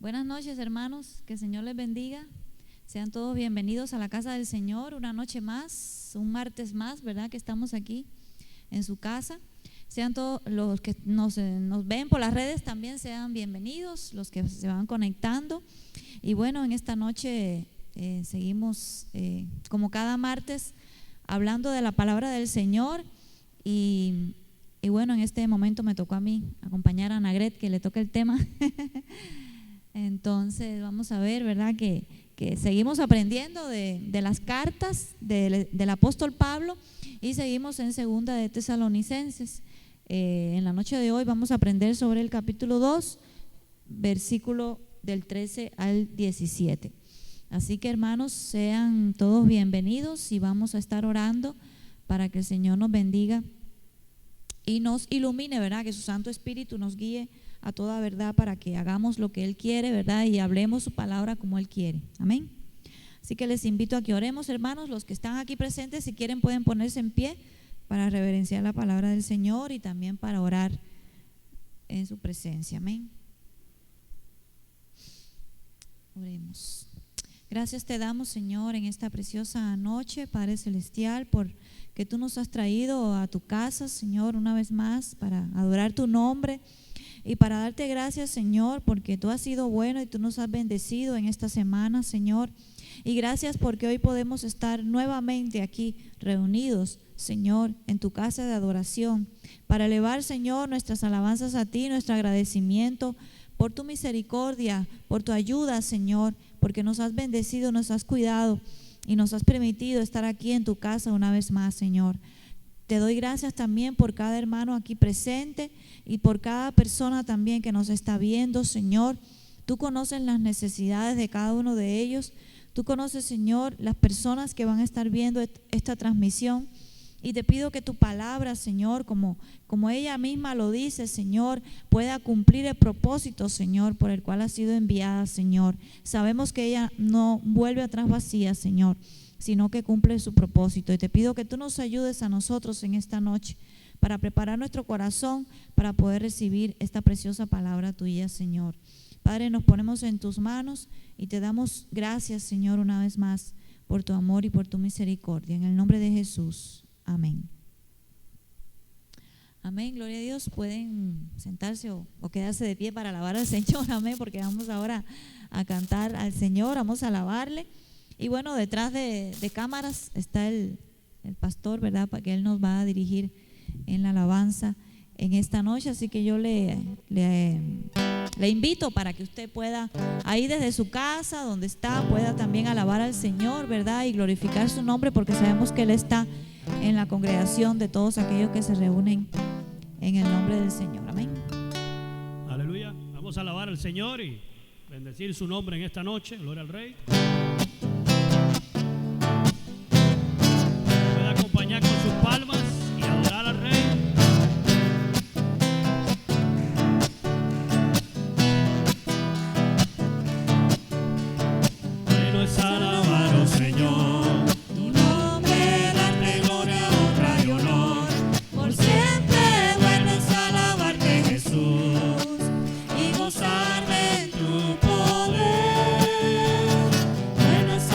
Buenas noches, hermanos, que el Señor les bendiga. Sean todos bienvenidos a la casa del Señor, una noche más, un martes más, ¿verdad? Que estamos aquí en su casa. Sean todos los que nos ven por las redes también sean bienvenidos, los que se van conectando. Y bueno, en esta noche seguimos como cada martes hablando de la palabra del Señor y bueno, en este momento me tocó a mí acompañar a Nagret, que le toca el tema. Entonces vamos a ver, ¿verdad? Que seguimos aprendiendo de las cartas del apóstol Pablo y seguimos en segunda de Tesalonicenses. En la noche de hoy vamos a aprender sobre el capítulo 2, versículo del 13 al 17. Así que, hermanos, sean todos bienvenidos y vamos a estar orando para que el Señor nos bendiga y nos ilumine, ¿verdad? Que su Santo Espíritu nos guíe a toda verdad para que hagamos lo que Él quiere, ¿verdad? Y hablemos su palabra como Él quiere. Amén. Así que les invito a que oremos, hermanos. Los que están aquí presentes, si quieren, pueden ponerse en pie para reverenciar la palabra del Señor y también para orar en su presencia. Amén. Oremos. Gracias te damos, Señor, en esta preciosa noche, Padre Celestial, por que tú nos has traído a tu casa, Señor, una vez más para adorar tu nombre y para darte gracias, Señor, porque tú has sido bueno y tú nos has bendecido en esta semana, Señor. Y gracias porque hoy podemos estar nuevamente aquí reunidos, Señor, en tu casa de adoración, para elevar, Señor, nuestras alabanzas a ti, nuestro agradecimiento por tu misericordia, por tu ayuda, Señor, porque nos has bendecido, nos has cuidado y nos has permitido estar aquí en tu casa una vez más, Señor. Te doy gracias también por cada hermano aquí presente y por cada persona también que nos está viendo, Señor. Tú conoces las necesidades de cada uno de ellos. Tú conoces, Señor, las personas que van a estar viendo esta transmisión. Y te pido que tu palabra, Señor, como ella misma lo dice, Señor, pueda cumplir el propósito, Señor, por el cual ha sido enviada, Señor. Sabemos que ella no vuelve atrás vacía, Señor, sino que cumple su propósito. Y te pido que tú nos ayudes a nosotros en esta noche para preparar nuestro corazón para poder recibir esta preciosa palabra tuya, Señor. Padre, nos ponemos en tus manos y te damos gracias, Señor, una vez más por tu amor y por tu misericordia. En el nombre de Jesús. Amén. Amén, gloria a Dios. Pueden sentarse o quedarse de pie para alabar al Señor. Amén, porque vamos ahora a cantar al Señor, vamos a alabarle. Y bueno, detrás de cámaras está el pastor, ¿verdad? Para que él nos va a dirigir en la alabanza en esta noche. Así que yo le invito para que usted pueda, ahí desde su casa, donde está, pueda también alabar al Señor, ¿verdad? Y glorificar su nombre, porque sabemos que Él está en la congregación de todos aquellos que se reúnen en el nombre del Señor. Amén. Aleluya. Vamos a alabar al Señor y bendecir su nombre en esta noche. Gloria al Rey. Puede acompañar con sus palmas y adorar al Rey. Bueno es alabar, oh Señor. Gozarme en tu poder, bueno es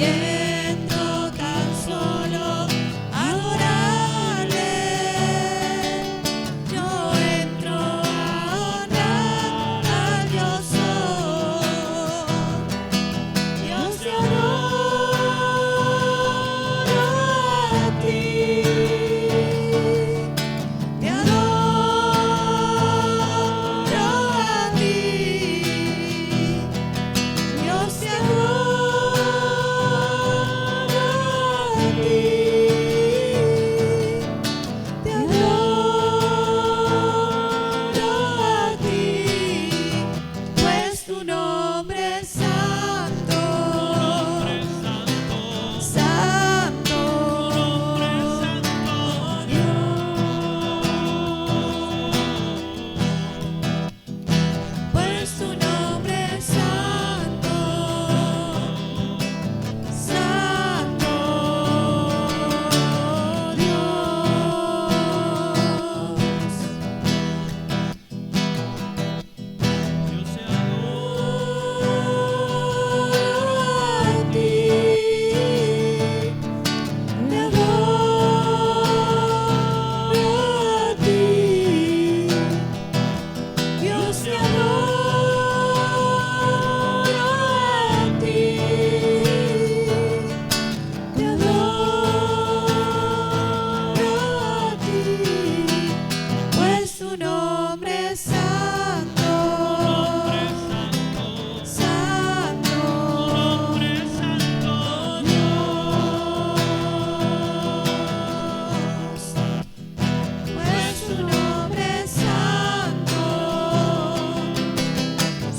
entro tan solo a adorarle. Yo entro a honrar al Dios soy. Dios te adoro a ti. Te adoro a ti. Dios te adoro a ti. Te adoro a ti. Pues tu nombre es santo. Santo. Pues tu nombre es santo, santo Dios. Dios te adora A ti, te adoro a ti. Dios te adoro a ti. Te adoro a ti. Pues tu nombre es santo. Santo Dios. Pues tu nombre es santo.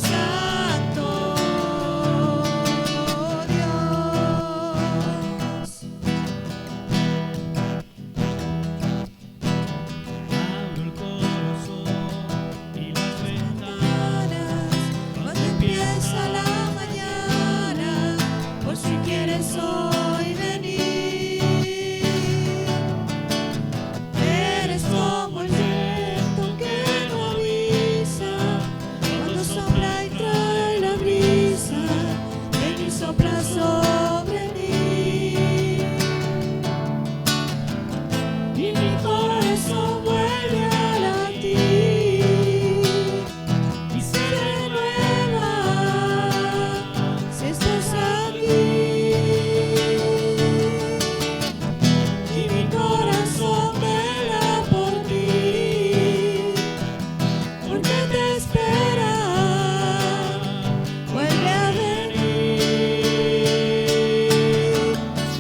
Santo Dios. Abro el corazón y las ventanas Cuando empieza la mañana, por si quieres hoy venir. Eres como el viento que no avisa, cuando sopla y trae la brisa, ven y sopla sobre mí. Y mi corazón vuelve a latir y se renueva si estás aquí. Y mi corazón vela por ti, porque te espera, vuelve a venir.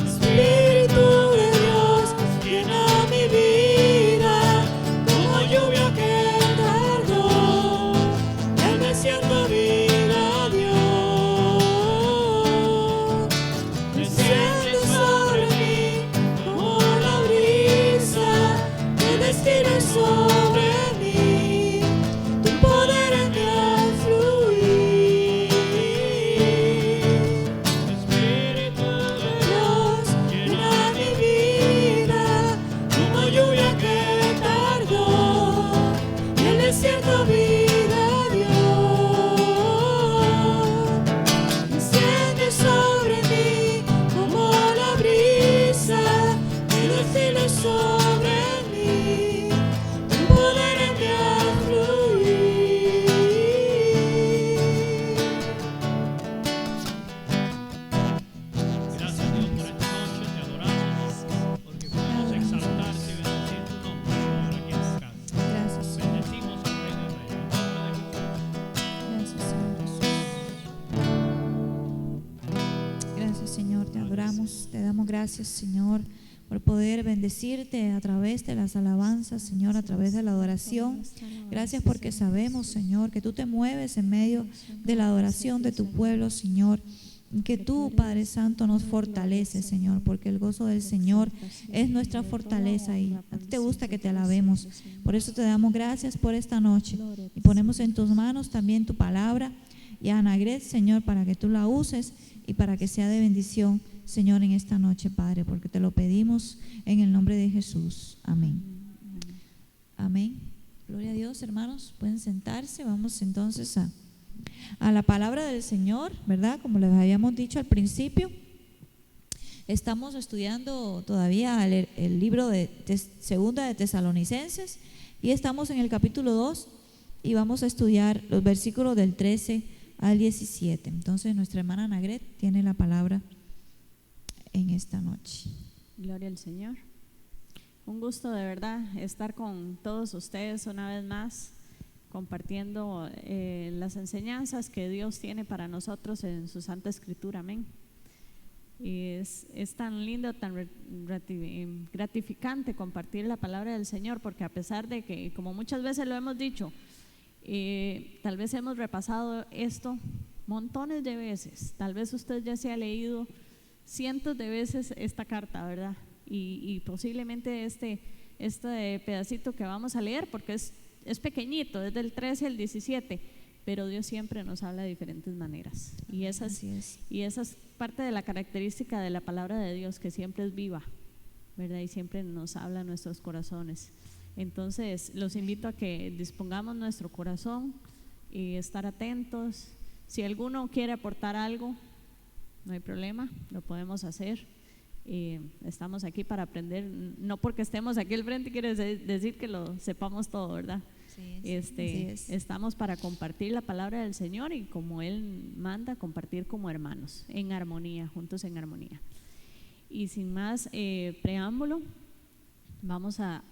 Espíritu de Dios, llena mi vida como lluvia que tardó. En me siento vida, Dios. Desciende sobre mí como la brisa que destila sobre mí. Tu poder en mí al fluir. Espíritu de Dios, llena mi vida como lluvia que tardó. Y el desierto vida, Dios. Desciende sobre mí como la brisa que destila sobre mí. Tu poder en mí al fluir. Gracias Dios por esta noche, te adoramos porque podemos exaltarte y bendecir tu nombre, Señor, aquí en esta casa. Gracias, Señor. Bendecimos al Rey de Reyes, en el nombre de Jesús. Gracias, Señor Jesús. Gracias, Señor, te adoramos, te damos gracias, Señor, por poder bendecirte a través de las alabanzas, Señor, a través de la adoración. Gracias porque sabemos, Señor, que tú te mueves en medio de la adoración de tu pueblo, Señor. Que tú, Padre Santo, nos fortaleces, Señor, porque el gozo del Señor es nuestra fortaleza y a ti te gusta que te alabemos. Por eso te damos gracias por esta noche y ponemos en tus manos también tu palabra y a Anagret, Señor, para que tú la uses y para que sea de bendición, Señor, en esta noche, Padre, porque te lo pedimos en el nombre de Jesús. Amén. Amén. Gloria a Dios, hermanos, pueden sentarse. Vamos entonces a la palabra del Señor, ¿verdad? Como les habíamos dicho al principio, Estamos estudiando todavía el libro de Segunda de Tesalonicenses y estamos en el capítulo 2 y vamos a estudiar los versículos del 13 al 17. Entonces nuestra hermana Nagret tiene la palabra en esta noche. Gloria al Señor. Un gusto de verdad estar con todos ustedes una vez más, compartiendo las enseñanzas que Dios tiene para nosotros en su Santa Escritura. Amén. Y es tan lindo, tan gratificante compartir la palabra del Señor, porque a pesar de que, como muchas veces lo hemos dicho, tal vez hemos repasado esto montones de veces, tal vez usted ya se ha leído cientos de veces esta carta, ¿verdad? Y posiblemente este pedacito que vamos a leer, porque es pequeñito, es del 13 al 17, pero Dios siempre nos habla de diferentes maneras. Y esa es parte de la característica de la palabra de Dios, que siempre es viva, ¿verdad? Y siempre nos habla a nuestros corazones. Entonces los invito a que dispongamos nuestro corazón y estar atentos. Si alguno quiere aportar algo, no hay problema, lo podemos hacer. Estamos aquí para aprender, no porque estemos aquí al frente quiere decir que lo sepamos todo, ¿verdad? Estamos para compartir la palabra del Señor y como Él manda, compartir como hermanos, en armonía, juntos en armonía. Y sin más preámbulo, vamos a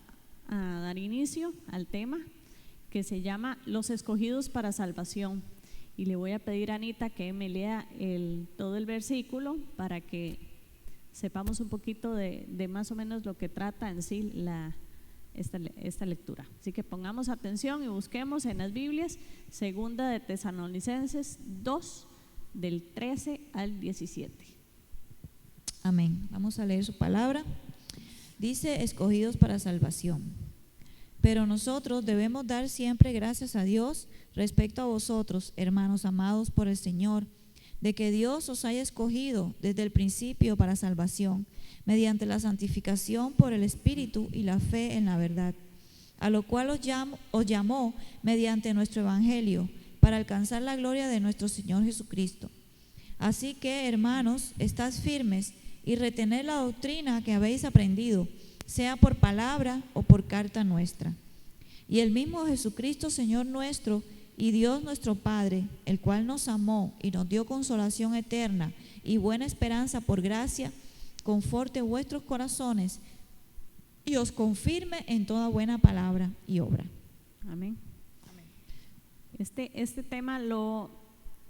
dar inicio al tema que se llama Los escogidos para salvación. Y le voy a pedir a Anita que me lea todo el versículo para que sepamos un poquito de más o menos lo que trata en sí esta lectura. Así que pongamos atención y busquemos en las Biblias Segunda de Tesalonicenses 2 del 13 al 17. Amén. Vamos a leer su palabra. Dice: escogidos para salvación. Pero nosotros debemos dar siempre gracias a Dios respecto a vosotros, hermanos amados por el Señor, de que Dios os haya escogido desde el principio para salvación, mediante la santificación por el Espíritu y la fe en la verdad, a lo cual os llamó mediante nuestro Evangelio, para alcanzar la gloria de nuestro Señor Jesucristo. Así que, hermanos, estad firmes y retened la doctrina que habéis aprendido, sea por palabra o por carta nuestra. Y el mismo Jesucristo, Señor nuestro, y Dios nuestro Padre, el cual nos amó y nos dio consolación eterna y buena esperanza por gracia, conforte vuestros corazones y os confirme en toda buena palabra y obra. Amén. Este tema lo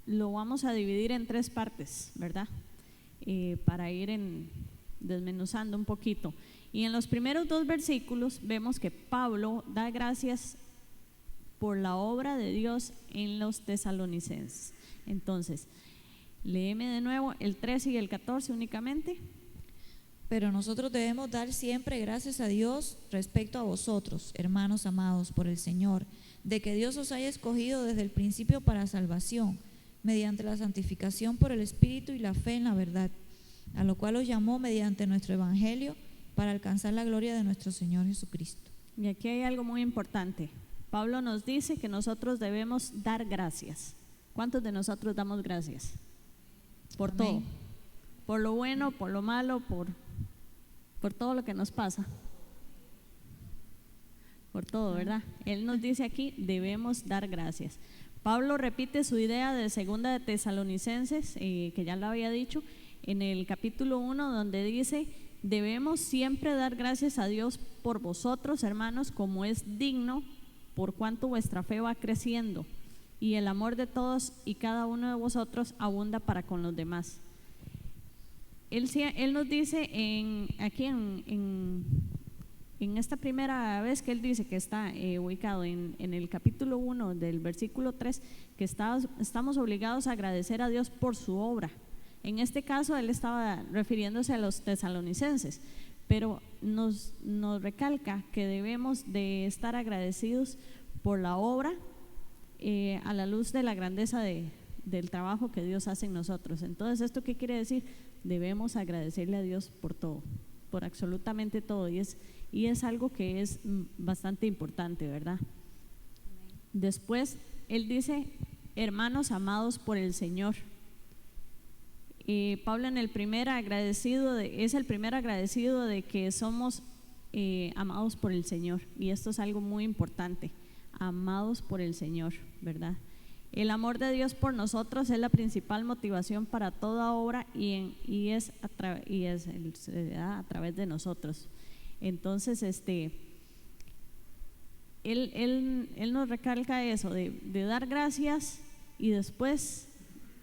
vamos a dividir en 3 partes, ¿verdad? Para ir desmenuzando un poquito. Y en los primeros 2 versículos vemos que Pablo da gracias por la obra de Dios en los tesalonicenses. Entonces, léeme de nuevo el 13 y el 14 únicamente. Pero nosotros debemos dar siempre gracias a Dios respecto a vosotros, hermanos amados por el Señor, de que Dios os haya escogido desde el principio para salvación, mediante la santificación por el Espíritu y la fe en la verdad, a lo cual os llamó mediante nuestro Evangelio, para alcanzar la gloria de nuestro Señor Jesucristo. Y aquí hay algo muy importante. Pablo nos dice que nosotros debemos dar gracias. ¿Cuántos de nosotros damos gracias? Por Amén. todo, por lo bueno, por lo malo, por todo lo que nos pasa, por todo, ¿verdad? Él nos dice aquí, debemos dar gracias. Pablo repite su idea de Segunda de Tesalonicenses, que ya lo había dicho, en el capítulo 1, donde dice: debemos siempre dar gracias a Dios por vosotros, hermanos, como es digno, por cuanto vuestra fe va creciendo y el amor de todos y cada uno de vosotros abunda para con los demás. Él nos dice aquí en esta primera vez que él dice que está ubicado en el capítulo 1 del versículo 3, que estamos obligados a agradecer a Dios por su obra. En este caso él estaba refiriéndose a los tesalonicenses, pero nos recalca que debemos de estar agradecidos por la obra a la luz de la grandeza del trabajo que Dios hace en nosotros. Entonces, ¿esto qué quiere decir? Debemos agradecerle a Dios por todo, por absolutamente todo, y es algo que es bastante importante, ¿verdad? Después él dice: hermanos amados por el Señor. Pablo es el primer agradecido de que somos amados por el Señor, y esto es algo muy importante, amados por el Señor, ¿verdad? El amor de Dios por nosotros es la principal motivación para toda obra y es a través de nosotros. Entonces, él nos recalca eso, de dar gracias, y después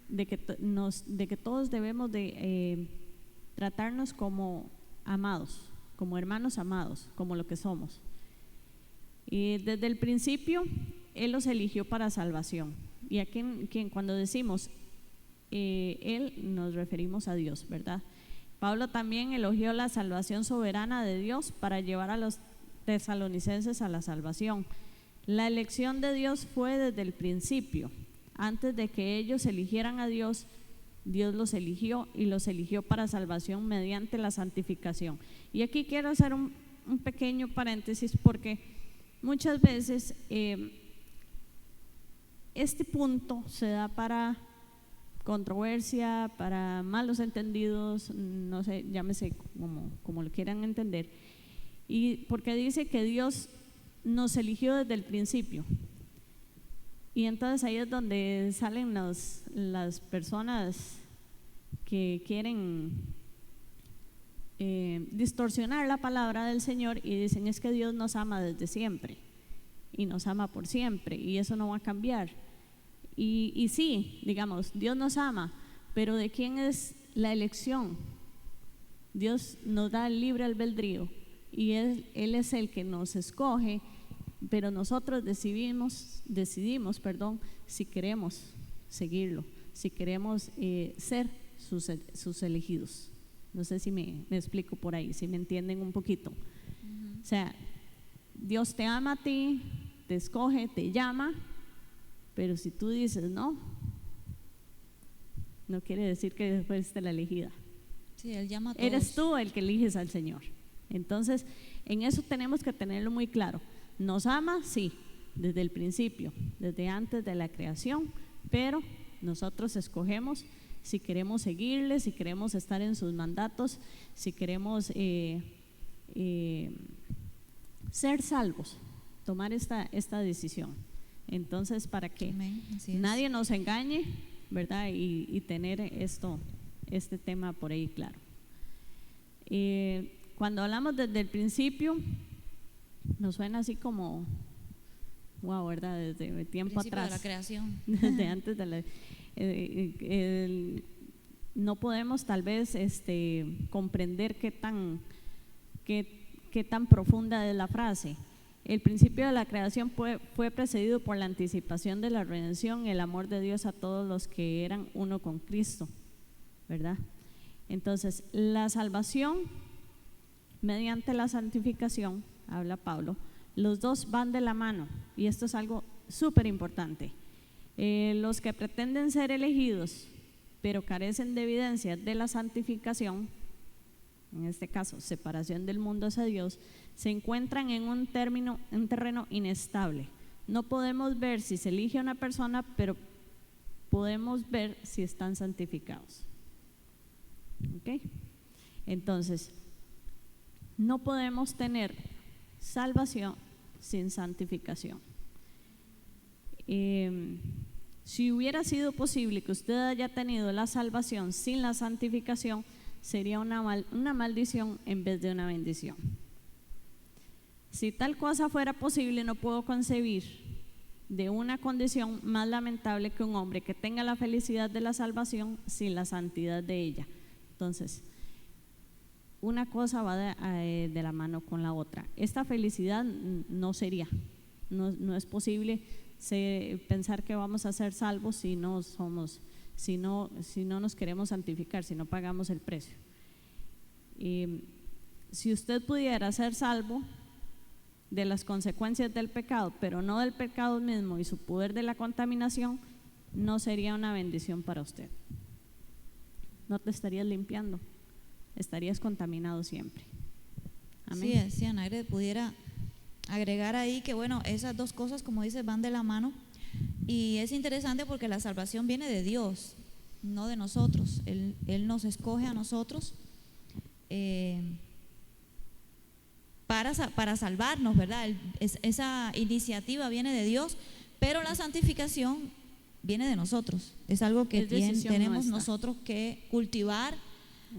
de que todos debemos de tratarnos como amados, como hermanos amados, como lo que somos. Y desde el principio Él los eligió para salvación. Y aquí cuando decimos Él, nos referimos a Dios, ¿verdad? Pablo también elogió la salvación soberana de Dios para llevar a los tesalonicenses a la salvación. La elección de Dios fue desde el principio. Antes de que ellos eligieran a Dios, Dios los eligió, y los eligió para salvación mediante la santificación. Y aquí quiero hacer un pequeño paréntesis, porque muchas veces este punto se da para controversia, para malos entendidos, no sé, llámese como lo quieran entender, y porque dice que Dios nos eligió desde el principio. Y entonces ahí es donde salen las personas que quieren distorsionar la palabra del Señor, y dicen es que Dios nos ama desde siempre y nos ama por siempre, y eso no va a cambiar. Y sí, digamos, Dios nos ama, pero ¿de quién es la elección? Dios nos da el libre albedrío, y Él es el que nos escoge, pero nosotros decidimos, si queremos seguirlo, si queremos ser sus elegidos. No sé si me explico por ahí, si me entienden un poquito. O sea, Dios te ama a ti, te escoge, te llama, pero si tú dices no quiere decir que fuiste la elegida. Sí, Él llama a todos. Eres tú el que eliges al Señor. Entonces, en eso tenemos que tenerlo muy claro. Nos ama, sí, desde el principio, desde antes de la creación, pero nosotros escogemos si queremos seguirle, si queremos estar en sus mandatos, si queremos ser salvos, tomar esta decisión. Entonces, para que nadie nos engañe, ¿verdad? Y tener este tema por ahí claro. Cuando hablamos desde el principio, nos suena así como wow, ¿verdad? Desde tiempo atrás, de la creación. desde antes de la no podemos tal vez comprender qué tan profunda es la frase. El principio de la creación fue precedido por la anticipación de la redención, el amor de Dios a todos los que eran uno con Cristo, ¿verdad? Entonces, la salvación mediante la santificación, habla Pablo, los dos van de la mano, y esto es algo súper importante. Los que pretenden ser elegidos pero carecen de evidencia de la santificación, en este caso separación del mundo hacia Dios, se encuentran en un terreno inestable. No podemos ver si se elige a una persona, pero podemos ver si están santificados. ¿Ok? Entonces, no podemos tener salvación sin santificación. Si hubiera sido posible que usted haya tenido la salvación sin la santificación, sería una maldición en vez de una bendición. Si tal cosa fuera posible, no puedo concebir de una condición más lamentable que un hombre que tenga la felicidad de la salvación sin la santidad de ella. Entonces, una cosa va de la mano con la otra. Esta felicidad no es posible pensar que vamos a ser salvos si no nos queremos santificar, si no pagamos el precio. Si usted pudiera ser salvo de las consecuencias del pecado, pero no del pecado mismo y su poder de la contaminación, no sería una bendición para usted. No te estarías limpiando, estarías contaminado siempre. Amén. Sí, Anagre pudiera agregar ahí que bueno, esas dos cosas, como dices, van de la mano, y es interesante porque la salvación viene de Dios. no de nosotros. Él nos escoge a nosotros para salvarnos, ¿verdad? Esa iniciativa viene de Dios, pero la santificación viene de nosotros. Es algo que Es decisión tenemos nuestra. nosotros que cultivar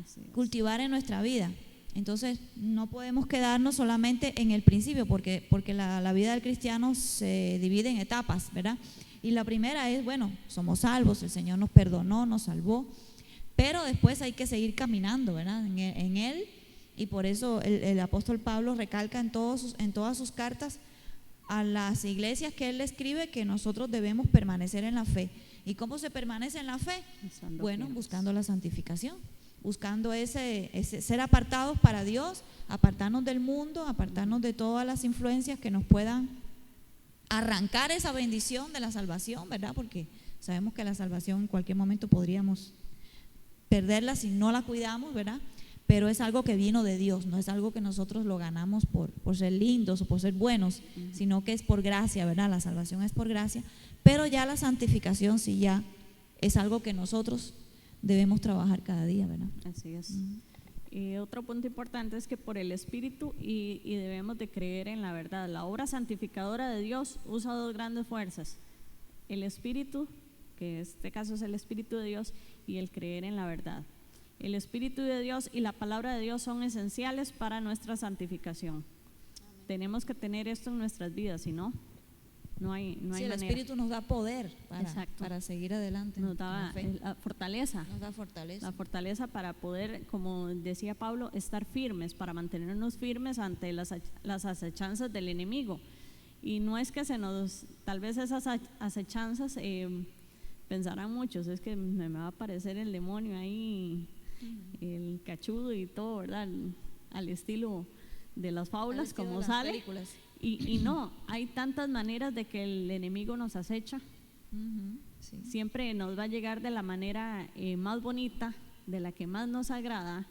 Así es. en nuestra vida. Entonces no podemos quedarnos solamente en el principio, porque la vida del cristiano se divide en etapas, ¿verdad? Y la primera es, bueno, somos salvos, el Señor nos perdonó, nos salvó, pero después hay que seguir caminando, ¿verdad? En Él, y por eso el apóstol Pablo recalca en todas sus cartas a las iglesias que él escribe que nosotros debemos permanecer en la fe. ¿Y cómo se permanece en la fe? Estando Bueno, firmes. buscando la santificación, buscando ese ser apartados para Dios, apartarnos del mundo, apartarnos de todas las influencias que nos puedan arrancar esa bendición de la salvación, ¿verdad? Porque sabemos que la salvación en cualquier momento podríamos perderla si no la cuidamos, ¿verdad? Pero es algo que vino de Dios, no es algo que nosotros lo ganamos por ser lindos o por ser buenos, sino que es por gracia, ¿verdad? La salvación es por gracia, pero ya la santificación sí ya es algo que nosotros debemos trabajar cada día, ¿verdad? Así es. Otro punto importante es que por el Espíritu y debemos de creer en la verdad. La obra santificadora de Dios usa dos grandes fuerzas: el Espíritu, que en este caso es el Espíritu de Dios, y el creer en la verdad. El Espíritu de Dios y la palabra de Dios son esenciales para nuestra santificación. Tenemos que tener esto en nuestras vidas, si no, no hay Sí, el manera. Espíritu nos da poder Exacto. para seguir adelante. Nos en da la fe. la fortaleza. Nos da fortaleza. La fortaleza para poder, como decía Pablo, estar firmes, para mantenernos firmes ante las acechanzas del enemigo. Y no es que tal vez esas acechanzas, pensarán muchos, es que me va a aparecer el demonio ahí, el cachudo y todo, ¿verdad? Al estilo de las fábulas, Al estilo como de las sale. películas. Y no, hay tantas maneras de que el enemigo nos acecha. Ujú, sí. Siempre nos va a llegar de la manera más bonita, de la que más nos agrada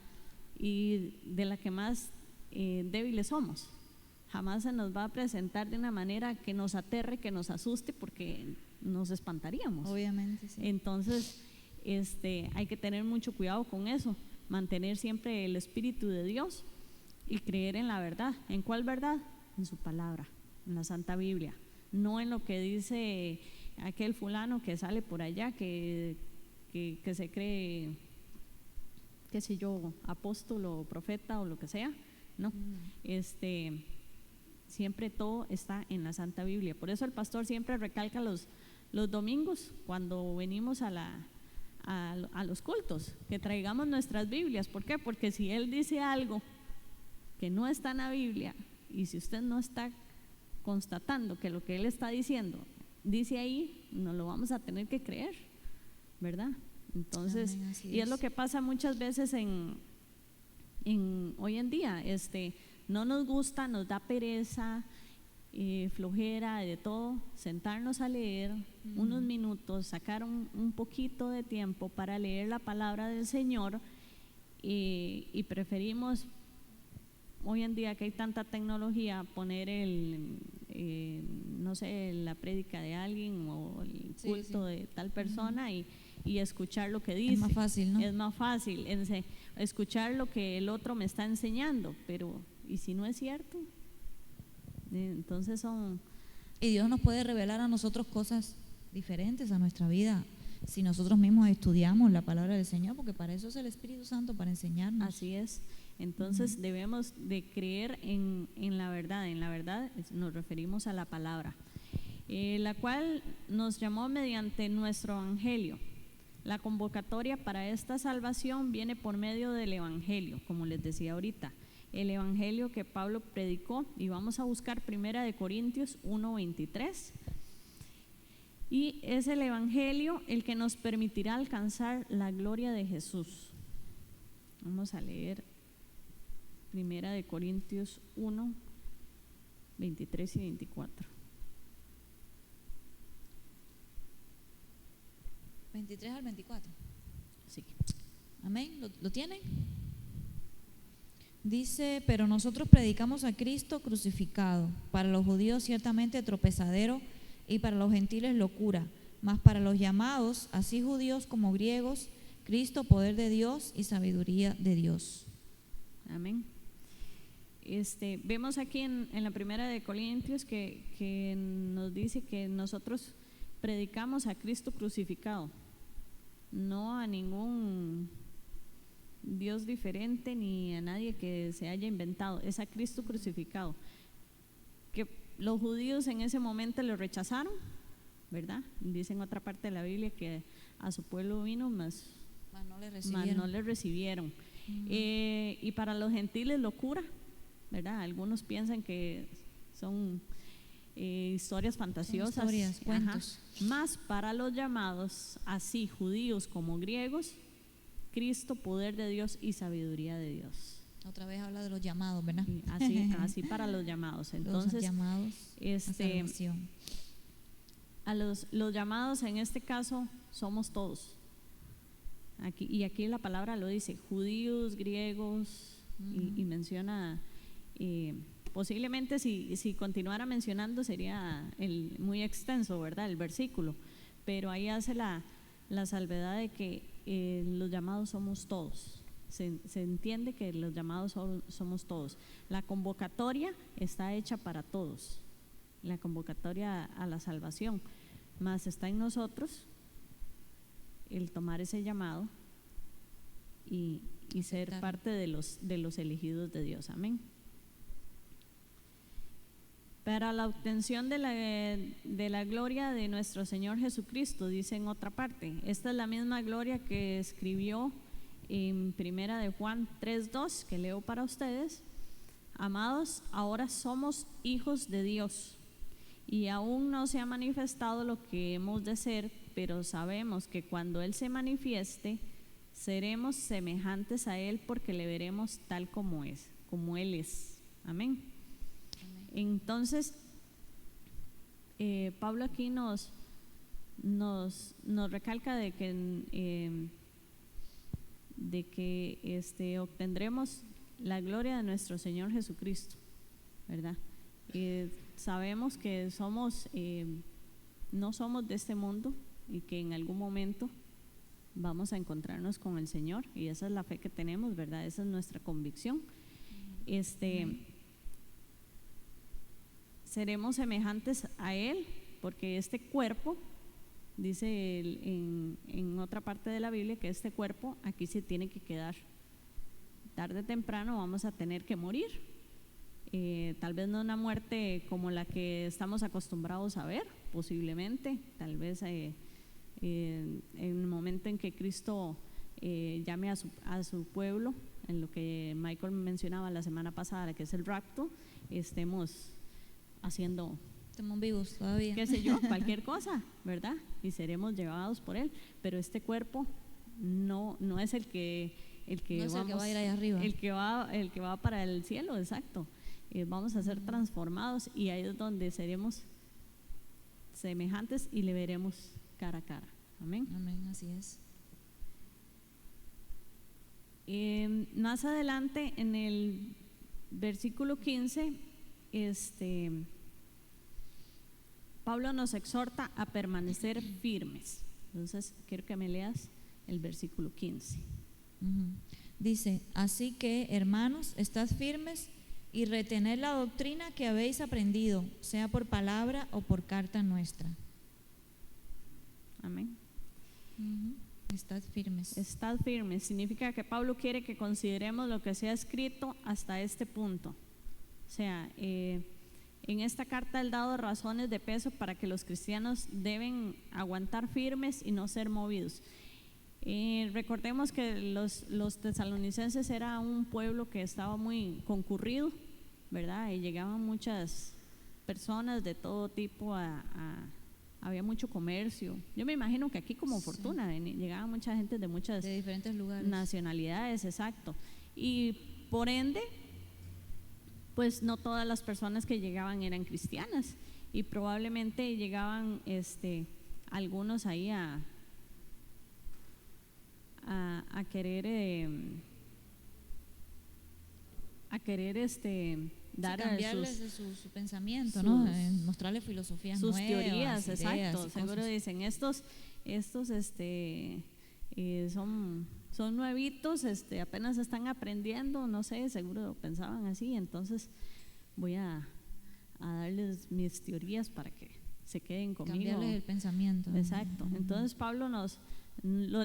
y de la que más débiles somos. Jamás se nos va a presentar de una manera que nos aterre, que nos asuste, porque nos espantaríamos. Obviamente, sí. Entonces, hay que tener mucho cuidado con eso, mantener siempre el Espíritu de Dios y creer en la verdad. ¿En cuál verdad? En su palabra, en la Santa Biblia, no en lo que dice aquel fulano que sale por allá que se cree, qué sé yo, apóstol o profeta o lo que sea. No, siempre todo está en la Santa Biblia. Por eso el pastor siempre recalca los domingos cuando venimos a los cultos, que traigamos nuestras Biblias. ¿Por qué? Porque si él dice algo que no está en la Biblia, y si usted no está constatando que lo que él está diciendo dice ahí, no lo vamos a tener que creer, ¿verdad? Entonces, Amén, así y es lo que pasa muchas veces hoy en día, no nos gusta, nos da pereza, flojera, de todo, sentarnos a leer unos minutos, sacar un poquito de tiempo para leer la palabra del Señor, y preferimos, hoy en día que hay tanta tecnología, poner no sé, la prédica de alguien o el Sí, culto sí. de tal persona y escuchar lo que dice. Es más fácil, ¿no? Es más fácil escuchar lo que el otro me está enseñando, pero ¿y si no es cierto? Entonces Y Dios nos puede revelar a nosotros cosas diferentes a nuestra vida si nosotros mismos estudiamos la palabra del Señor, porque para eso es el Espíritu Santo, para enseñarnos. así es. Entonces debemos de creer en la verdad. En la verdad nos referimos a la palabra, la cual nos llamó mediante nuestro evangelio. La convocatoria para esta salvación viene por medio del evangelio, como les decía ahorita, el evangelio que Pablo predicó, y vamos a buscar 1 Corintios 1:23. Y es el evangelio el que nos permitirá alcanzar la gloria de Jesús. Vamos a leer 1 Corintios 1:23 y 24. 23 al 24. Sí. Amén. ¿Lo tienen? Dice: pero nosotros predicamos a Cristo crucificado, para los judíos ciertamente tropezadero y para los gentiles locura, Mas para los llamados, así judíos como griegos, Cristo, poder de Dios y sabiduría de Dios. Amén. Vemos aquí en la primera de Corintios que nos dice que nosotros predicamos a Cristo crucificado, no a ningún Dios diferente ni a nadie que se haya inventado, es a Cristo crucificado. Que los judíos en ese momento lo rechazaron, ¿verdad? Dice en otra parte de la Biblia que a su pueblo vino, mas no le recibieron. Y para los gentiles locura, ¿verdad? Algunos piensan que son historias fantasiosas, son historias, cuentos. Más para los llamados, así judíos como griegos, Cristo, poder de Dios y sabiduría de Dios. Otra vez habla de los llamados, ¿verdad? Así para los llamados. Entonces, los llamados a salvación. A los llamados en este caso somos todos. Aquí la palabra lo dice, judíos, griegos, y menciona, posiblemente si continuara mencionando sería muy extenso, ¿verdad? El versículo, pero ahí hace la salvedad de que los llamados somos todos. Se entiende que los llamados somos todos. La convocatoria está hecha para todos, la convocatoria a la salvación, más está en nosotros el tomar ese llamado y ser parte de los elegidos de Dios. Amén. Para la obtención de la gloria de nuestro Señor Jesucristo, dice en otra parte. Esta es la misma gloria que escribió en primera de Juan 3:2, que leo para ustedes. Amados, ahora somos hijos de Dios y aún no se ha manifestado lo que hemos de ser, pero sabemos que cuando Él se manifieste, seremos semejantes a Él porque le veremos tal como Él es. Amén. Entonces, Pablo aquí nos recalca de que obtendremos la gloria de nuestro Señor Jesucristo, ¿verdad? Sabemos que no somos de este mundo y que en algún momento vamos a encontrarnos con el Señor, y esa es la fe que tenemos, ¿verdad? Esa es nuestra convicción. Seremos semejantes a Él, porque este cuerpo, dice en otra parte de la Biblia, que este cuerpo aquí se tiene que quedar. Tarde o temprano vamos a tener que morir. Tal vez no una muerte como la que estamos acostumbrados a ver, posiblemente, tal vez en el momento en que Cristo llame a su pueblo, en lo que Michael mencionaba la semana pasada, que es el rapto, estemos vivos todavía, qué sé yo, cualquier cosa, ¿verdad? Y seremos llevados por Él, pero este cuerpo no es el que no es el que va a ir allá arriba, el que va para el cielo, exacto. Vamos a ser transformados y ahí es donde seremos semejantes y le veremos cara a cara. Amén. Amén, así es. Más adelante en el versículo 15, Pablo nos exhorta a permanecer firmes. Entonces quiero que me leas el versículo 15. Dice: así que, hermanos, estad firmes y retened la doctrina que habéis aprendido, sea por palabra o por carta nuestra. Amén. Estad firmes. Estad firmes significa que Pablo quiere que consideremos lo que se ha escrito hasta este punto. O sea, en esta carta él dado razones de peso para que los cristianos deben aguantar firmes y no ser movidos. Recordemos que los tesalonicenses era un pueblo que estaba muy concurrido, ¿verdad? Y llegaban muchas personas de todo tipo, había mucho comercio. Yo me imagino que aquí como Fortuna llegaba mucha gente de diferentes lugares, nacionalidades, exacto. Y por ende, pues no todas las personas que llegaban eran cristianas, y probablemente llegaban algunos ahí a querer dar cambiarles su pensamiento, ¿no? Mostrarles filosofías sus nuevas, teorías, ideas exacto. y Seguro cosas. dicen, estos son nuevitos, apenas están aprendiendo, no sé, seguro pensaban así, entonces voy a darles mis teorías para que se queden conmigo. Cambiarles el pensamiento. Exacto. Entonces Pablo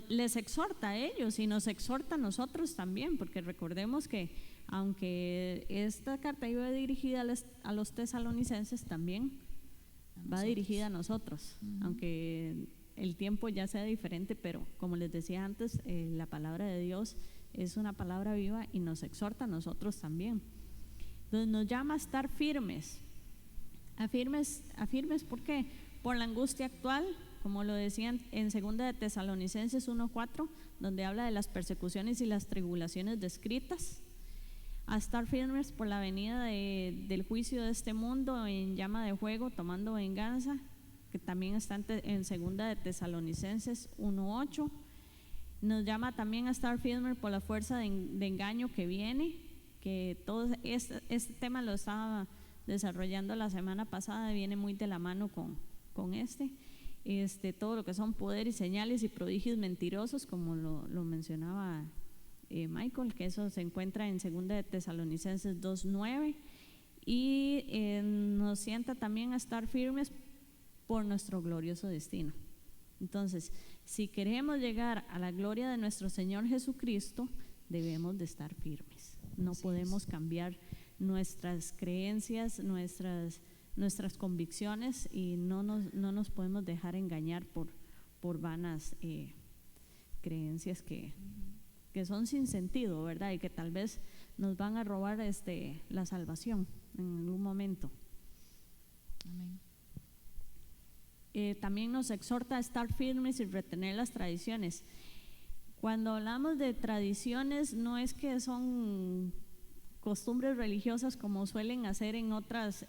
les exhorta a ellos y nos exhorta a nosotros también, porque recordemos que aunque esta carta iba dirigida a los tesalonicenses, también va dirigida a nosotros, aunque el tiempo ya sea diferente, pero como les decía antes, la palabra de Dios es una palabra viva y nos exhorta a nosotros también. Entonces nos llama a estar firmes. Afirmes, ¿por qué? Por la angustia actual, como lo decían en 2 de Tesalonicenses 1:4, donde habla de las persecuciones y las tribulaciones descritas. A estar firmes por la venida del juicio de este mundo en llama de fuego, tomando venganza, que también está en 2 de Tesalonicenses 1:8. Nos llama también a estar firmes por la fuerza de engaño que viene, que todo este tema lo estaba desarrollando la semana pasada, viene muy de la mano con todo lo que son poder y señales y prodigios mentirosos, como lo mencionaba Michael, que eso se encuentra en 2 de Tesalonicenses 2:9, y nos sienta también a estar firmes por nuestro glorioso destino. Entonces, si queremos llegar a la gloria de nuestro Señor Jesucristo, debemos de estar firmes. No podemos cambiar nuestras creencias, nuestras convicciones, y no nos podemos dejar engañar por vanas creencias que son sin sentido, ¿verdad? Y que tal vez nos van a robar la salvación en algún momento. Amén. También nos exhorta a estar firmes y retener las tradiciones. Cuando hablamos de tradiciones, no es que son costumbres religiosas como suelen hacer en otras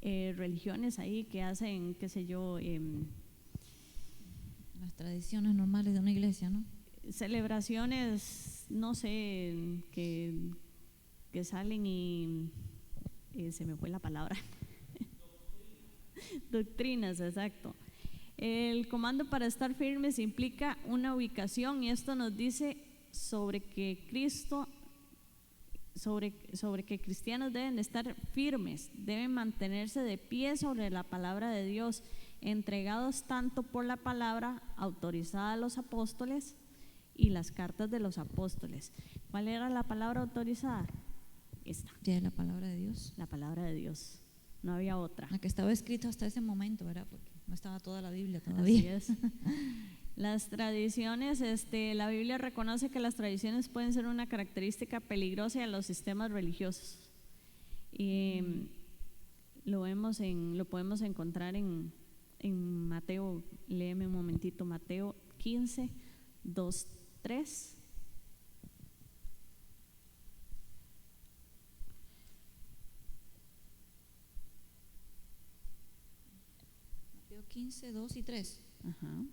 religiones ahí, que hacen, qué sé yo, las tradiciones normales de una iglesia, ¿no? Celebraciones, no sé, que salen y se me fue la palabra. Doctrinas, exacto. El comando para estar firmes implica una ubicación, y esto nos dice sobre que cristianos deben estar firmes, deben mantenerse de pie sobre la palabra de Dios, entregados tanto por la palabra autorizada a los apóstoles y las cartas de los apóstoles. ¿Cuál era la palabra autorizada? Esta. Ya es la palabra de Dios. La palabra de Dios. No había otra. La que estaba escrito hasta ese momento, ¿verdad? Porque no estaba toda la Biblia todavía. Así es. Las tradiciones, la Biblia reconoce que las tradiciones pueden ser una característica peligrosa de los sistemas religiosos. Y lo podemos encontrar en Mateo. Léeme un momentito, Mateo 15, 2, 3. Mateo 15, 2 y 3. Ajá.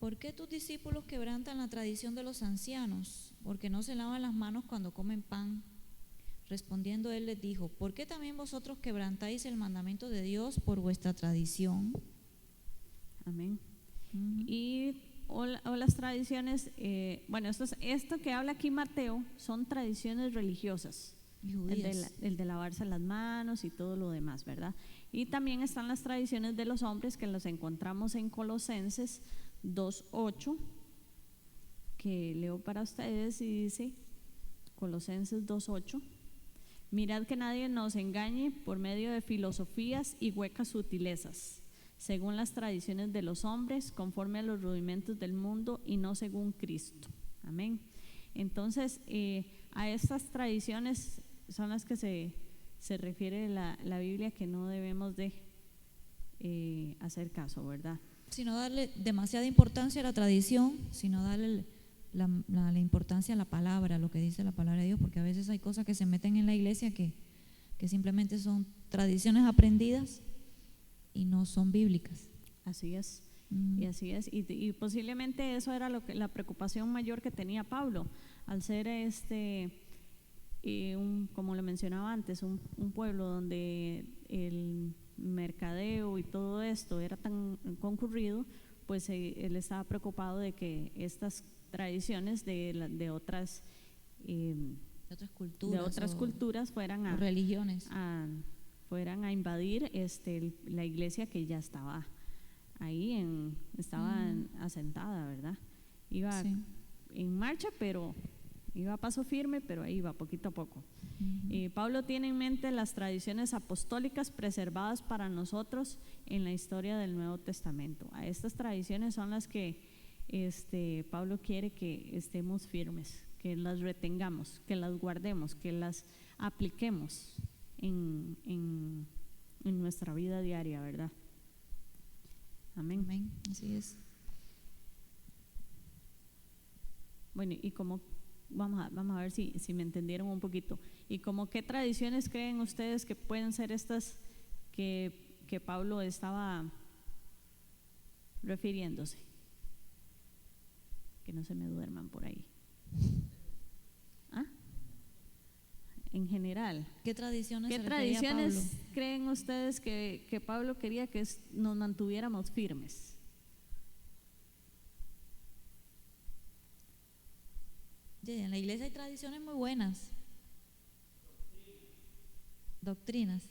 ¿Por qué tus discípulos quebrantan la tradición de los ancianos? Porque no se lavan las manos cuando comen pan. Respondiendo él les dijo: ¿por qué también vosotros quebrantáis el mandamiento de Dios por vuestra tradición? Amén. Y las tradiciones, esto que habla aquí Mateo son tradiciones religiosas, el de lavarse las manos y todo lo demás, ¿verdad? Y también están las tradiciones de los hombres, que los encontramos en Colosenses 2:8, que leo para ustedes, y dice, Colosenses 2:8: mirad que nadie nos engañe por medio de filosofías y huecas sutilezas, según las tradiciones de los hombres, conforme a los rudimentos del mundo y no según Cristo. Amén. Entonces, a estas tradiciones son las que se refiere la Biblia, que no debemos de hacer caso, ¿verdad? Sino darle demasiada importancia a la tradición, sino darle la importancia a la palabra, a lo que dice la palabra de Dios, porque a veces hay cosas que se meten en la iglesia que simplemente son tradiciones aprendidas y no son bíblicas. Así es. Y así es, y posiblemente eso era la preocupación mayor que tenía Pablo, al ser como lo mencionaba antes, un pueblo donde el mercadeo y todo esto era tan concurrido, pues él estaba preocupado de que estas tradiciones de otras culturas fueran o religiones. fueran a invadir la iglesia que ya estaba ahí, estaba asentada, ¿verdad? Iba en marcha, pero iba a paso firme, pero ahí iba poquito a poco. Pablo tiene en mente las tradiciones apostólicas preservadas para nosotros en la historia del Nuevo Testamento. A estas tradiciones son las que Pablo quiere que estemos firmes, que las retengamos, que las guardemos, que las apliquemos en nuestra vida diaria, ¿verdad? Amén. Amén, así es. Bueno, y como vamos a ver si me entendieron un poquito. ¿Y como qué tradiciones creen ustedes que pueden ser estas que Pablo estaba refiriéndose? Que no se me duerman por ahí. ¿Ah? En general. ¿Qué tradiciones creen ustedes que Pablo quería que nos mantuviéramos firmes? En la iglesia hay tradiciones muy buenas. Doctrinas,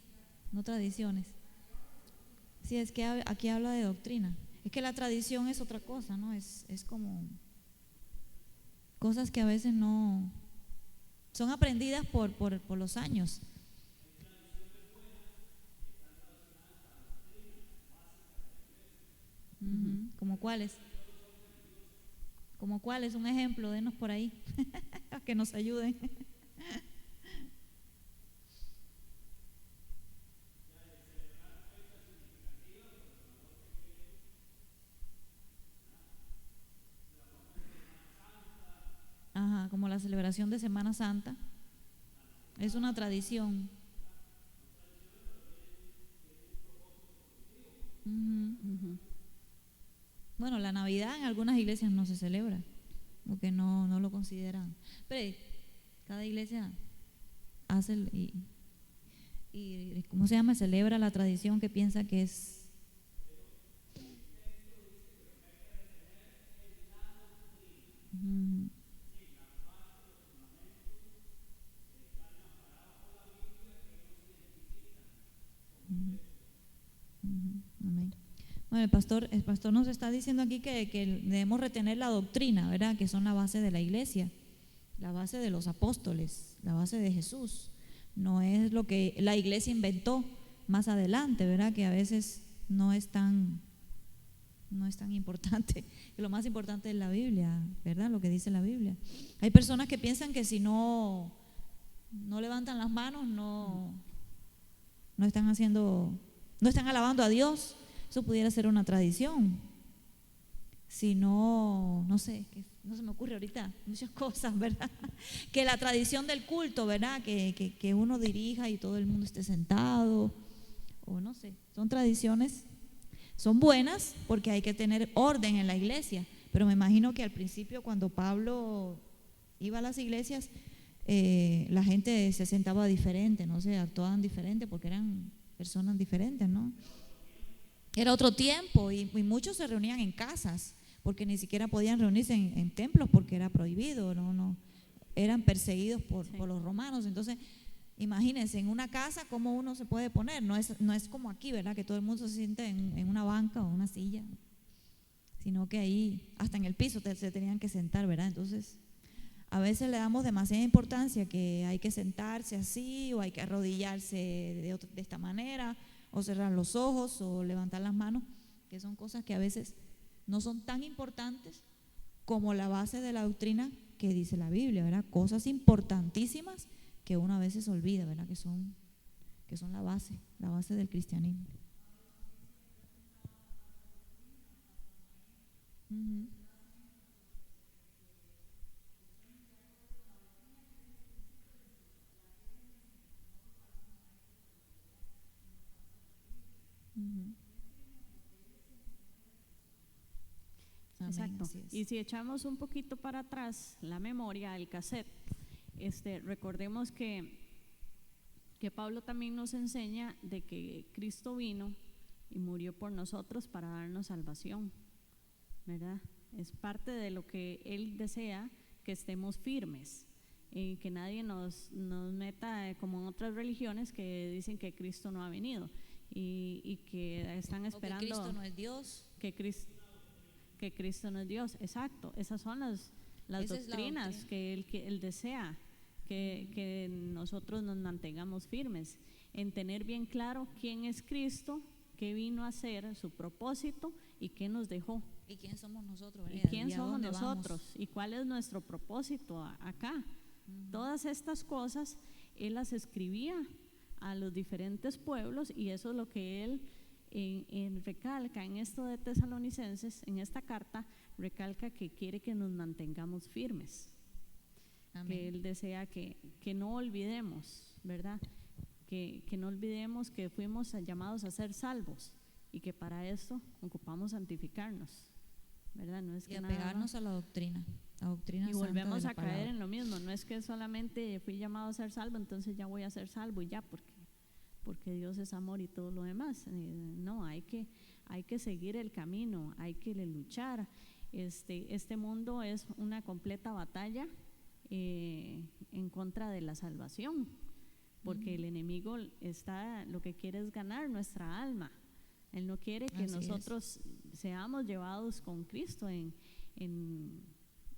no tradiciones. Sí, es que aquí habla de doctrina. Es que la tradición es otra cosa, ¿no? Es como cosas que a veces no son aprendidas por los años. ¿Como cuáles? ¿Como cuáles? Un ejemplo, denos por ahí, que nos ayuden. Ajá, como la celebración de Semana Santa. Es una tradición. Bueno, la Navidad en algunas iglesias no se celebra, porque no lo consideran. Pero cada iglesia hace y ¿cómo se llama? Celebra la tradición que piensa que es. Amén. Bueno, el pastor nos está diciendo aquí que debemos retener la doctrina, ¿verdad? Que son la base de la iglesia, la base de los apóstoles, la base de Jesús. No es lo que la iglesia inventó más adelante, ¿verdad? Que a veces no es tan importante. Lo más importante es la Biblia, ¿verdad? Lo que dice la Biblia. Hay personas que piensan que si no levantan las manos, no están alabando a Dios. Eso pudiera ser una tradición. Si no sé, no se me ocurre ahorita muchas cosas, ¿verdad? Que la tradición del culto, ¿verdad? Que uno dirija y todo el mundo esté sentado, o no sé, son tradiciones, son buenas porque hay que tener orden en la iglesia, pero me imagino que al principio cuando Pablo iba a las iglesias, la gente se sentaba diferente, no sé, actuaban diferente porque eran personas diferentes, ¿no? Era otro tiempo y muchos se reunían en casas porque ni siquiera podían reunirse en templos porque era prohibido, no eran perseguidos por los romanos. Entonces, imagínense, en una casa cómo uno se puede poner, no es como aquí, ¿verdad? Que todo el mundo se siente en una banca o una silla, sino que ahí hasta en el piso se tenían que sentar, ¿verdad? Entonces, a veces le damos demasiada importancia que hay que sentarse así o hay que arrodillarse de esta manera, o cerrar los ojos o levantar las manos, que son cosas que a veces no son tan importantes como la base de la doctrina que dice la Biblia, ¿verdad? Cosas importantísimas que uno a veces olvida, ¿verdad? Que son la base del cristianismo. Exacto. Y si echamos un poquito para atrás la memoria, el cassette, Recordemos que Pablo también nos enseña de que Cristo vino y murió por nosotros para darnos salvación, ¿verdad? Es parte de lo que Él desea, que estemos firmes y que nadie nos meta como en otras religiones que dicen que Cristo no ha venido y que están esperando que Cristo no es Dios, que Cristo no es Dios. Exacto, esas son las doctrinas que Él desea que nosotros nos mantengamos firmes en tener bien claro quién es Cristo, qué vino a hacer, su propósito y qué nos dejó. ¿Y quién somos nosotros? ¿Y quién somos nosotros? Vamos? ¿Y cuál es nuestro propósito acá? Todas estas cosas Él las escribía a los diferentes pueblos y eso es lo que Él recalca en esto de Tesalonicenses, en esta carta, recalca que quiere que nos mantengamos firmes. Amén. Que Él desea que no olvidemos, ¿verdad? Que no olvidemos que fuimos llamados a ser salvos y que para esto ocupamos santificarnos, ¿verdad? No es que apegarnos a la doctrina y volvemos a caer en lo mismo. No es que solamente fui llamado a ser salvo, entonces ya voy a ser salvo y ya, porque Dios es amor y todo lo demás. No, hay que seguir el camino, hay que luchar. Este mundo es una completa batalla en contra de la salvación, porque el enemigo lo que quiere es ganar nuestra alma. Él no quiere que nosotros seamos llevados con Cristo en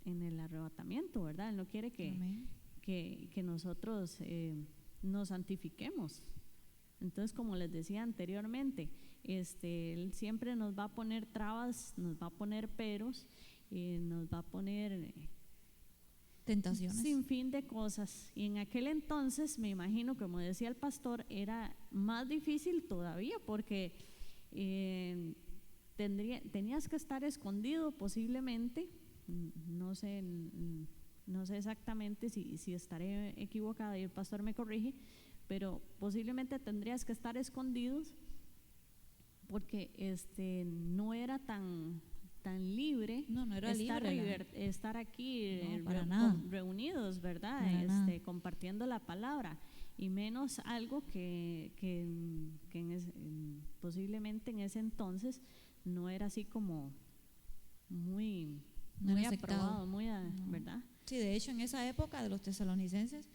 el arrebatamiento, ¿verdad? Él no quiere que nosotros nos santifiquemos. Entonces, como les decía anteriormente, Él siempre nos va a poner trabas, nos va a poner peros, nos va a poner tentaciones, sin fin de cosas. Y en aquel entonces, me imagino, como decía el pastor, era más difícil todavía porque tenías que estar escondido posiblemente. No sé exactamente si estaré equivocada y el pastor me corrige, pero posiblemente tendrías que estar escondidos porque no era tan libre, no era estar aquí reunidos, ¿verdad? Compartiendo la palabra, y menos algo que posiblemente en ese entonces no era así como muy aprobado, ¿verdad? Sí, de hecho en esa época de los tesalonicenses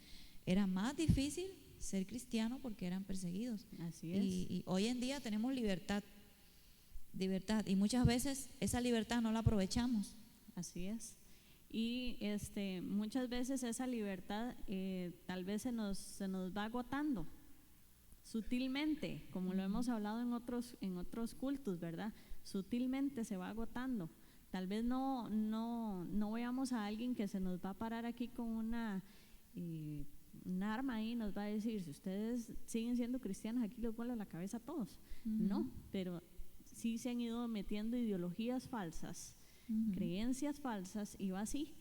era más difícil ser cristiano porque eran perseguidos. Así es. Y hoy en día tenemos libertad, y muchas veces esa libertad no la aprovechamos. Así es. Y muchas veces esa libertad tal vez se nos va agotando sutilmente, como lo hemos hablado en otros cultos, ¿verdad? Sutilmente se va agotando. Tal vez no veamos a alguien que se nos va a parar aquí con un arma ahí y nos va a decir: si ustedes siguen siendo cristianos, aquí les vuela la cabeza a todos. No, pero sí se han ido metiendo ideologías falsas, creencias falsas, y va así,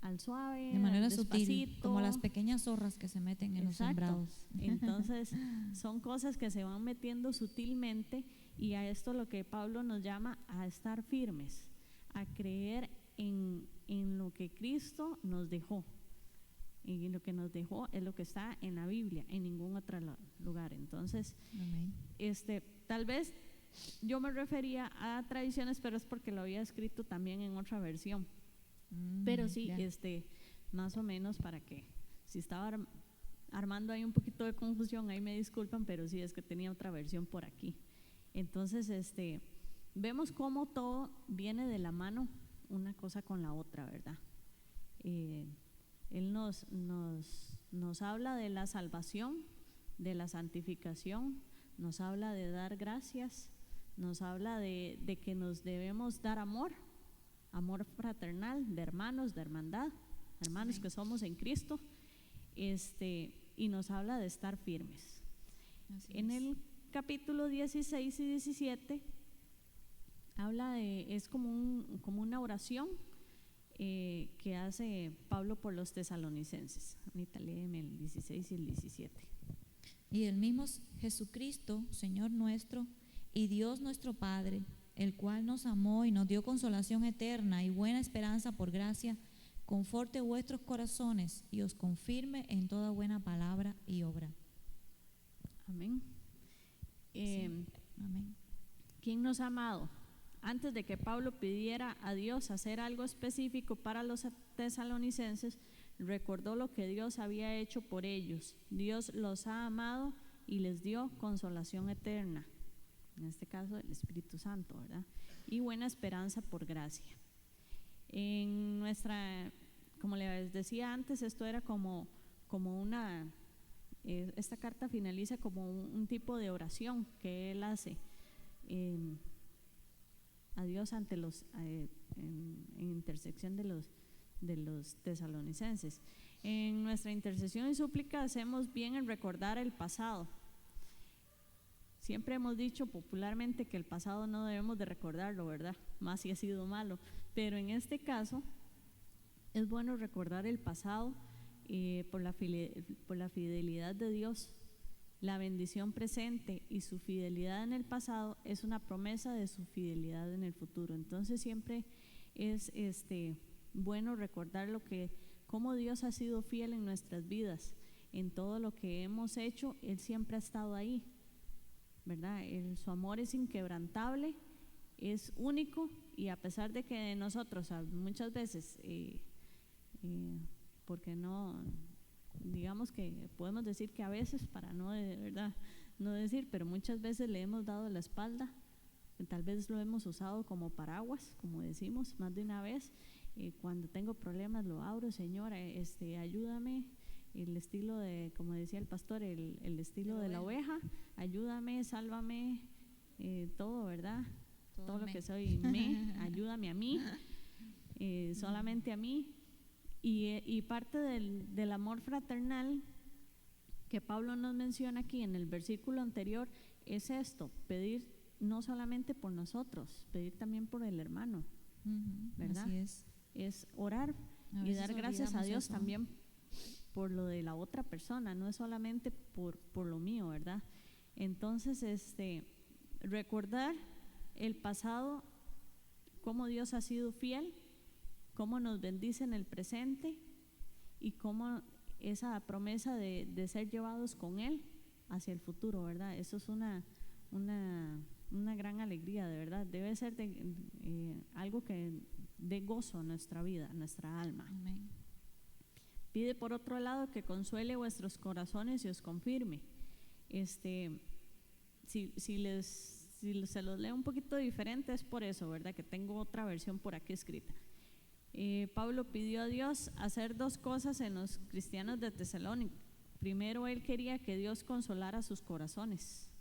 al suave, de manera despacito, sutil, como las pequeñas zorras que se meten en los sembrados. Entonces son cosas que se van metiendo sutilmente, y a esto lo que Pablo nos llama a estar firmes, a creer en lo que Cristo nos dejó. Y lo que nos dejó es lo que está en la Biblia, en ningún otro lugar. Entonces, Amén. Tal vez yo me refería a tradiciones, pero es porque lo había escrito también en otra versión. Pero sí, más o menos, para que si estaba armando ahí un poquito de confusión, ahí me disculpan, pero sí es que tenía otra versión por aquí. Entonces, vemos cómo todo viene de la mano, una cosa con la otra, ¿verdad? Él nos habla de la salvación, de la santificación, nos habla de dar gracias, nos habla de que nos debemos dar amor fraternal, de hermanos, de hermandad, hermanos Amén. Que somos en Cristo, y nos habla de estar firmes. En el capítulo 16 y 17 habla es como una oración que hace Pablo por los tesalonicenses. Anita, léeme el 16 y el 17. Y el mismo Jesucristo, Señor nuestro, y Dios nuestro Padre, el cual nos amó y nos dio consolación eterna y buena esperanza por gracia, conforte vuestros corazones y os confirme en toda buena palabra y obra. Amén. Amén. ¿Quién nos ha amado? Antes de que Pablo pidiera a Dios hacer algo específico para los tesalonicenses, recordó lo que Dios había hecho por ellos. Dios los ha amado y les dio consolación eterna, en este caso el Espíritu Santo, ¿verdad? Y buena esperanza por gracia. En nuestra, como les decía antes, esto era como una, esta carta finaliza como un tipo de oración que él hace a Dios ante en intersección de los tesalonicenses. En nuestra intercesión y súplica hacemos bien en recordar el pasado. Siempre hemos dicho popularmente que el pasado no debemos de recordarlo, ¿verdad? Más si ha sido malo. Pero en este caso es bueno recordar el pasado por la fidelidad de Dios. La bendición presente y su fidelidad en el pasado es una promesa de su fidelidad en el futuro. Entonces siempre es bueno recordar cómo Dios ha sido fiel en nuestras vidas. En todo lo que hemos hecho, Él siempre ha estado ahí, ¿verdad? Su amor es inquebrantable, es único, y a pesar de que nosotros muchas veces, porque no, digamos que podemos decir que a veces, para no de verdad no decir, pero muchas veces le hemos dado la espalda, tal vez lo hemos usado como paraguas, como decimos más de una vez. Cuando tengo problemas lo abro, Señor, ayúdame. El estilo de, como decía el pastor, el estilo de la oveja, ayúdame, sálvame, todo, ¿verdad? Todo lo que soy, ayúdame a mí, solamente a mí. Y parte del amor fraternal que Pablo nos menciona aquí en el versículo anterior es esto: pedir no solamente por nosotros, pedir también por el hermano, ¿verdad? Así es orar y dar gracias a Dios también por lo de la otra persona, no es solamente por lo mío, ¿verdad? Entonces, recordar el pasado, cómo Dios ha sido fiel, cómo nos bendice en el presente y cómo esa promesa de ser llevados con Él hacia el futuro, ¿verdad? Eso es una gran alegría, de verdad. Debe ser algo que dé gozo a nuestra vida, a nuestra alma. Amén. Pide por otro lado que consuele vuestros corazones y os confirme. Si se los leo un poquito diferente es por eso, ¿verdad? Que tengo otra versión por aquí escrita. Pablo pidió a Dios hacer dos cosas en los cristianos de Tesalónica. Primero, él quería que Dios consolara sus corazones,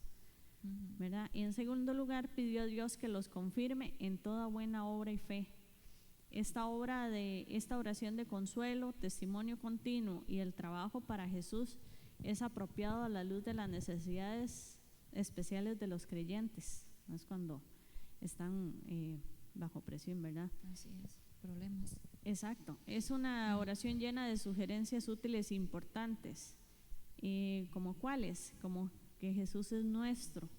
¿verdad? Y en segundo lugar, pidió a Dios que los confirme en toda buena obra y fe. Esta oración de consuelo, testimonio continuo y el trabajo para Jesús es apropiado a la luz de las necesidades especiales de los creyentes. No es cuando están bajo presión, ¿verdad? Así es, problemas. Exacto, es una oración llena de sugerencias útiles e importantes, como cuáles, como que Jesús es nuestro,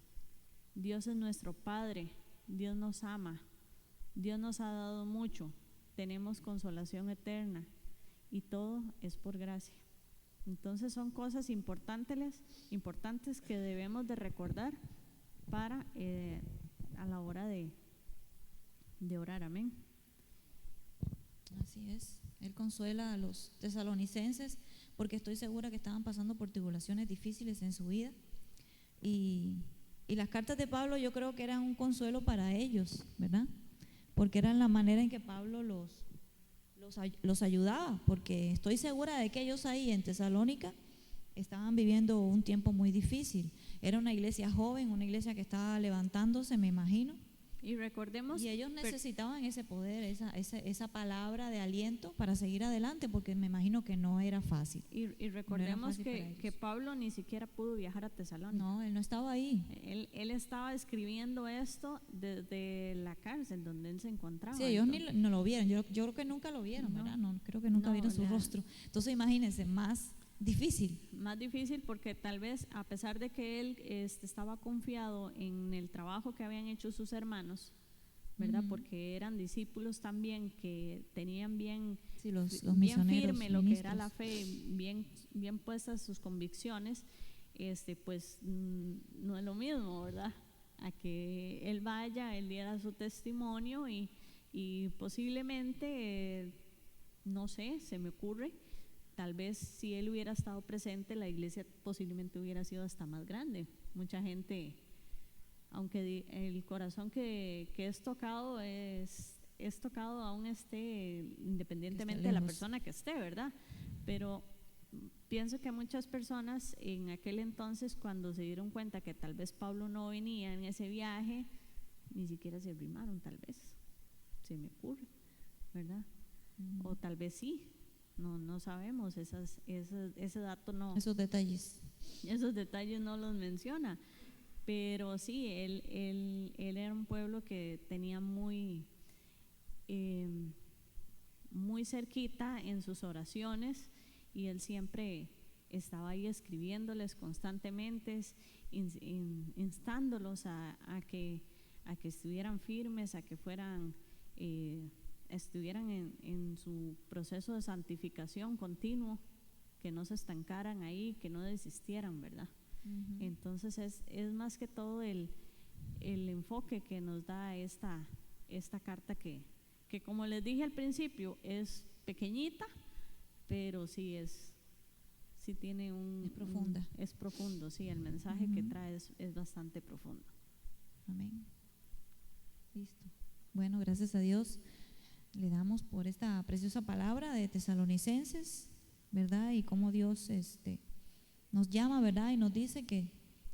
Dios es nuestro Padre, Dios nos ama, Dios nos ha dado mucho, tenemos consolación eterna y todo es por gracia. Entonces son cosas importantes que debemos de recordar para a la hora de orar. Amén. Así es. Él consuela a los tesalonicenses porque estoy segura que estaban pasando por tribulaciones difíciles en su vida, y las cartas de Pablo yo creo que eran un consuelo para ellos, ¿verdad? Porque eran la manera en que Pablo los ayudaba, porque estoy segura de que ellos ahí en Tesalónica estaban viviendo un tiempo muy difícil. Era una iglesia joven, una iglesia que estaba levantándose, me imagino. Y recordemos, y ellos necesitaban ese poder, esa palabra de aliento para seguir adelante, porque me imagino que no era fácil. Y recordemos que Pablo ni siquiera pudo viajar a Tesalónica. No, él no estaba ahí. Él estaba escribiendo esto desde la cárcel donde él se encontraba. Sí, ellos no lo vieron. Yo creo que nunca lo vieron, ¿verdad? No, creo que nunca vieron su rostro. Entonces imagínense, más difícil porque tal vez a pesar de que él estaba confiado en el trabajo que habían hecho sus hermanos, ¿verdad? Ujú. Porque eran discípulos también que tenían bien, Sí, los bien misioneros, firme lo que era la ministros. fe, bien puestas sus convicciones, pues no es lo mismo, ¿verdad? A que él vaya, él diera su testimonio y posiblemente, no sé, se me ocurre, tal vez si él hubiera estado presente, la iglesia posiblemente hubiera sido hasta más grande. Mucha gente, aunque el corazón que es tocado es tocado aún independientemente de la lejos. persona que esté, ¿verdad? Pero pienso que muchas personas en aquel entonces, cuando se dieron cuenta que tal vez Pablo no venía en ese viaje, ni siquiera se arrimaron, tal vez, se me ocurre, ¿verdad? O tal vez sí, no sabemos, ese dato no, Esos detalles. esos detalles no los menciona, pero sí, él era un pueblo que tenía muy cerquita en sus oraciones, y él siempre estaba ahí escribiéndoles constantemente, instándolos a que estuvieran firmes, a que estuvieran en su proceso de santificación continuo, que no se estancaran ahí, que no desistieran, ¿verdad? Entonces es más que todo el enfoque que nos da esta carta que como les dije al principio es pequeñita, pero sí tiene Es profunda. es profundo, sí, el mensaje que trae es bastante profundo. Amén. Listo. Bueno, gracias a Dios le damos por esta preciosa palabra de Tesalonicenses, ¿verdad? Y cómo Dios nos llama, ¿verdad? Y nos dice que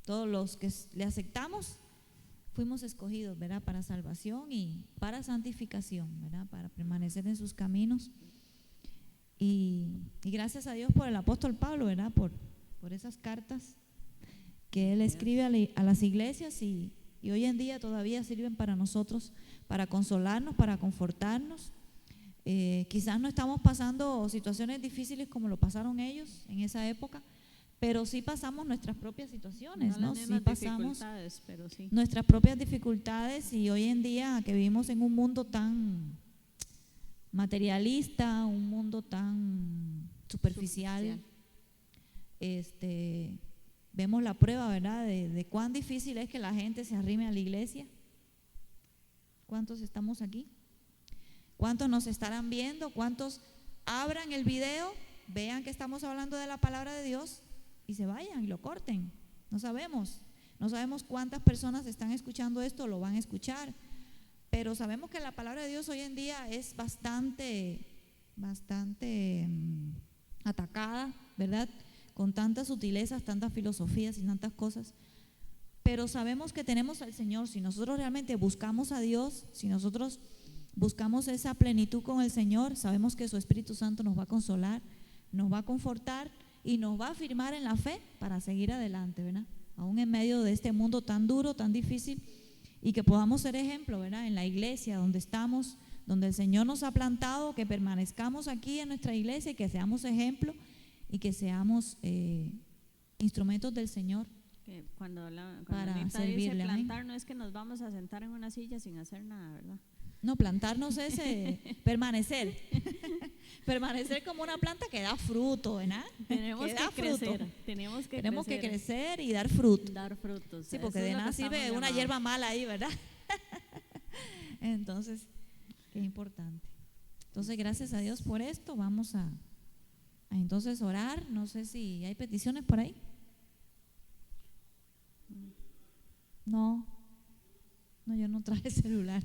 todos los que le aceptamos fuimos escogidos, ¿verdad? Para salvación y para santificación, ¿verdad? Para permanecer en sus caminos. Y gracias a Dios por el apóstol Pablo, ¿verdad? Por esas cartas que él escribe a las iglesias y hoy en día todavía sirven para nosotros, para consolarnos, para confortarnos. Quizás no estamos pasando situaciones difíciles como lo pasaron ellos en esa época, pero sí pasamos nuestras propias situaciones, ¿no? las Sí mismas pasamos dificultades, pero sí. nuestras propias dificultades, y hoy en día que vivimos en un mundo tan materialista, un mundo tan superficial, vemos la prueba, ¿verdad? De cuán difícil es que la gente se arrime a la iglesia. ¿Cuántos estamos aquí? ¿Cuántos nos estarán viendo? ¿Cuántos abran el video, vean que estamos hablando de la palabra de Dios y se vayan y lo corten? No sabemos cuántas personas están escuchando esto o lo van a escuchar, pero sabemos que la palabra de Dios hoy en día es bastante atacada, ¿verdad? Con tantas sutilezas, tantas filosofías y tantas cosas. Pero sabemos que tenemos al Señor. Si nosotros realmente buscamos a Dios, si nosotros buscamos esa plenitud con el Señor, sabemos que su Espíritu Santo nos va a consolar, nos va a confortar y nos va a afirmar en la fe para seguir adelante, ¿verdad? Aún en medio de este mundo tan duro, tan difícil, y que podamos ser ejemplo, ¿verdad? En la iglesia donde estamos, donde el Señor nos ha plantado, que permanezcamos aquí en nuestra iglesia y que seamos ejemplo y que seamos instrumentos del Señor. Que cuando para Anita servirle, dice amén. plantar, no es que nos vamos a sentar en una silla sin hacer nada, ¿verdad? No, plantarnos es permanecer. Permanecer como una planta que da fruto, ¿verdad? Tenemos da que crecer, fruto. tenemos que crecer y dar fruto. dar frutos. Sí, Eso porque es de lo nada que sirve estamos una llamados. hierba mala ahí, ¿verdad? Entonces, qué importante. Entonces, gracias a Dios por esto. Vamos a entonces orar. No sé si hay peticiones por ahí. No, yo no traje celular.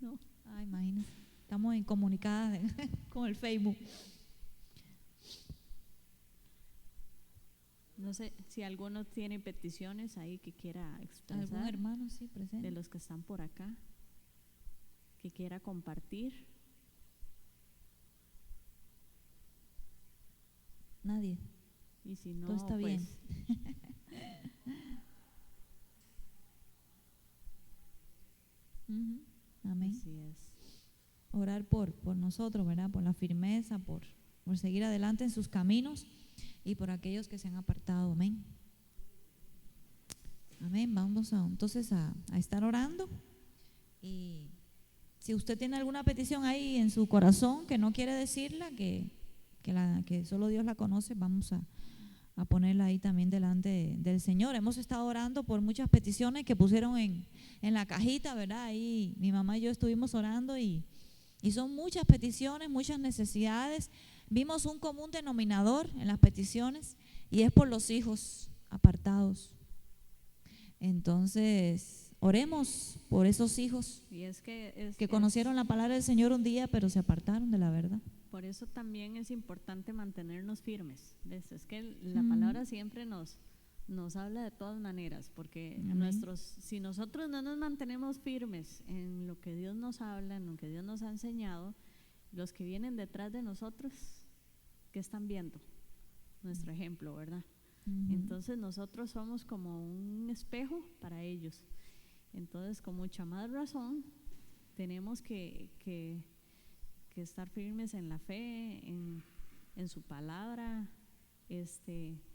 No. Ay, imagínate. Estamos incomunicadas con el Facebook. No sé si alguno tiene peticiones ahí que quiera ¿Algún expresar, hermano sí de presente? los que están por acá, que quiera compartir. Nadie. Y si no, Todo está pues, bien. Ujú. Amén. así es. Orar por nosotros, ¿verdad? Por la firmeza, por seguir adelante en sus caminos y por aquellos que se han apartado. Amén. Amén. Vamos entonces a estar orando. Y si usted tiene alguna petición ahí en su corazón que no quiere decirla, que solo Dios la conoce, vamos a ponerla ahí también delante del Señor. Hemos estado orando por muchas peticiones que pusieron en la cajita, ¿verdad? Ahí mi mamá y yo estuvimos orando y son muchas peticiones, muchas necesidades. Vimos un común denominador en las peticiones y es por los hijos apartados. Entonces, oremos por esos hijos Y es que conocieron la palabra del Señor un día, pero se apartaron de la verdad. por eso también es importante mantenernos firmes. ¿Ves? Es que la palabra siempre nos habla de todas maneras, porque si nosotros no nos mantenemos firmes en lo que Dios nos habla, en lo que Dios nos ha enseñado, los que vienen detrás de nosotros, ¿qué están viendo? Nuestro ejemplo, ¿verdad? Entonces nosotros somos como un espejo para ellos. Entonces, con mucha más razón, tenemos que estar firmes en la fe, en su palabra,